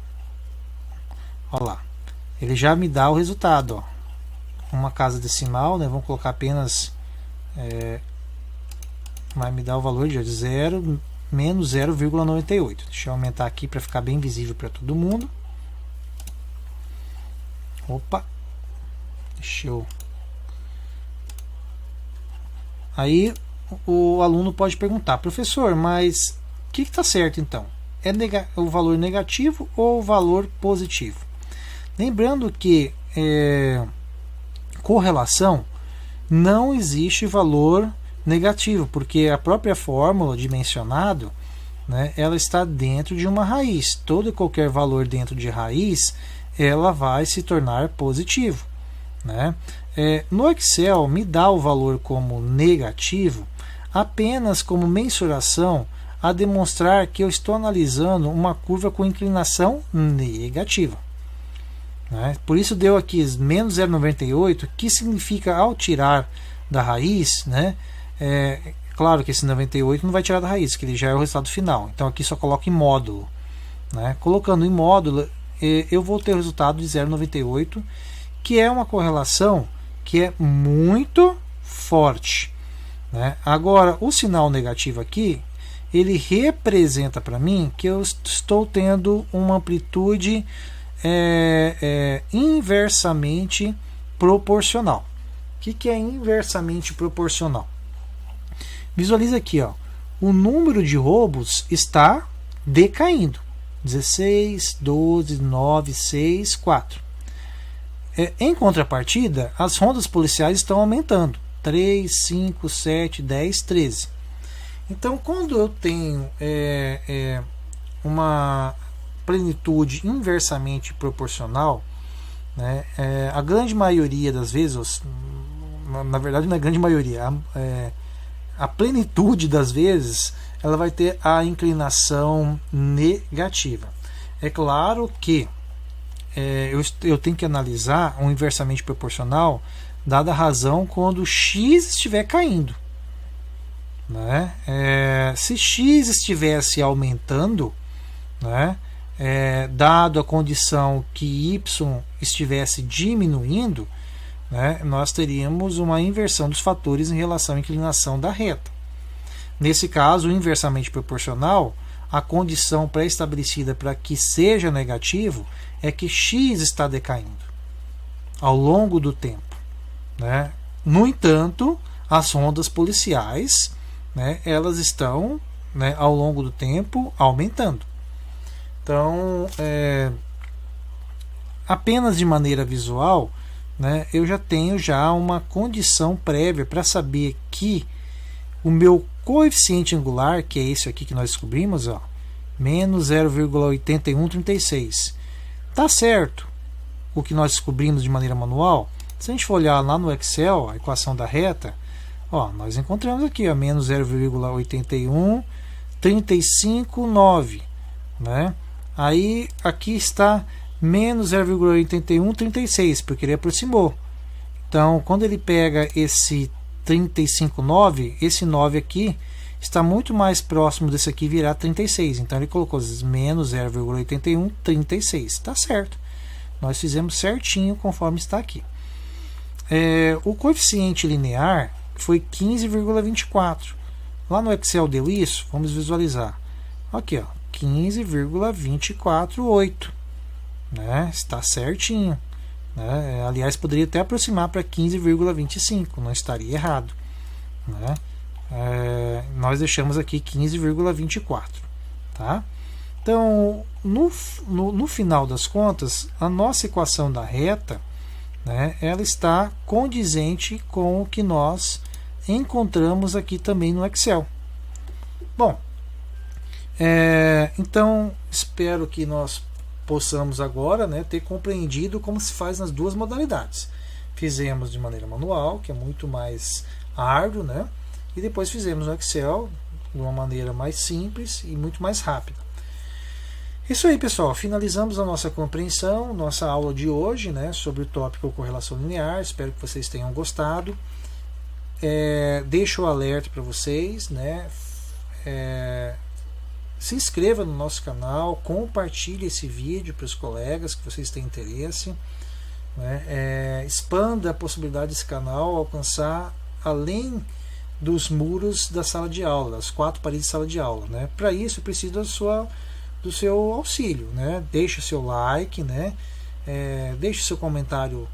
Olha lá, ele já me dá o resultado, ó. Uma casa decimal, né? Vamos colocar apenas vai me dar o valor de 0 menos 0,98. Deixa eu aumentar aqui para ficar bem visível para todo mundo. Opa, deixa eu. Aí o aluno pode perguntar: professor, mas o que está certo então? É o valor negativo ou o valor positivo? Lembrando que correlação não existe valor negativo, porque a própria fórmula de mencionado, né, ela está dentro de uma raiz. Todo e qualquer valor dentro de raiz, ela vai se tornar positivo, né? No Excel me dá o valor como negativo apenas como mensuração a demonstrar que eu estou analisando uma curva com inclinação negativa, né? Por isso deu aqui menos 0,98, que significa, ao tirar da raiz, né? Claro que esse 98 não vai tirar da raiz, que ele já é o resultado final. Então aqui só coloco em módulo, né? Colocando em módulo, eu vou ter o resultado de 0,98, que é uma correlação que é muito forte, né? Agora, o sinal negativo aqui, ele representa para mim que eu estou tendo uma amplitude inversamente proporcional. O que é inversamente proporcional? Visualiza aqui, ó, o número de roubos está decaindo. 16, 12, 9, 6, 4. Em contrapartida, as rondas policiais estão aumentando. 3, 5, 7, 10, 13. Então, quando eu tenho uma plenitude inversamente proporcional, né, a grande maioria das vezes, na verdade não é a grande maioria, a plenitude das vezes, ela vai ter a inclinação negativa. É claro que eu tenho que analisar um inversamente proporcional dada a razão quando x estiver caindo, né? Se x estivesse aumentando, né, dado a condição que y estivesse diminuindo, né, nós teríamos uma inversão dos fatores em relação à inclinação da reta. Nesse caso, inversamente proporcional, a condição pré-estabelecida para que seja negativo é que x está decaindo ao longo do tempo, né? No entanto, as rondas policiais, né, elas estão, né, ao longo do tempo aumentando. Então, apenas de maneira visual, né, eu já tenho uma condição prévia para saber que o meu coeficiente angular, que é esse aqui que nós descobrimos, ó, menos 0,8136, tá certo o que nós descobrimos de maneira manual? Se a gente for olhar lá no Excel, a equação da reta, ó, nós encontramos aqui, ó, menos 0,81359, né? Aí aqui está menos 0,8136, porque ele aproximou. Então, quando ele pega esse 35,9, esse 9 aqui está muito mais próximo desse aqui, virar 36. Então ele colocou menos 0,8136. Está certo. Nós fizemos certinho conforme está aqui. O coeficiente linear foi 15,24. Lá no Excel deu isso? Vamos visualizar. Aqui, ó, 15,248. Né? Está certinho. Né? Aliás, poderia até aproximar para 15,25, não estaria errado. Né? Nós deixamos aqui 15,24. Tá? Então, no final das contas, a nossa equação da reta, né, ela está condizente com o que nós encontramos aqui também no Excel. Bom, então espero que nós possamos agora, né, ter compreendido como se faz nas duas modalidades. Fizemos de maneira manual, que é muito mais árduo, né, e depois fizemos no Excel de uma maneira mais simples e muito mais rápida. Isso aí, pessoal. Finalizamos a nossa compreensão, nossa aula de hoje, né, sobre o tópico correlação linear. Espero que vocês tenham gostado. Deixo o alerta para vocês, né? Se inscreva no nosso canal, compartilhe esse vídeo para os colegas que vocês têm interesse, né? Expanda a possibilidade desse canal alcançar além dos muros da sala de aula, das 4 paredes de sala de aula, né? Para isso eu preciso do seu auxílio, né? Deixe o seu like, né? Deixe o seu comentário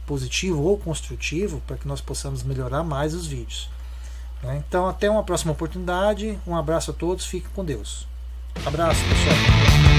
positivo ou construtivo para que nós possamos melhorar mais os vídeos. Então, até uma próxima oportunidade. Um abraço a todos. Fiquem com Deus. Abraço, pessoal.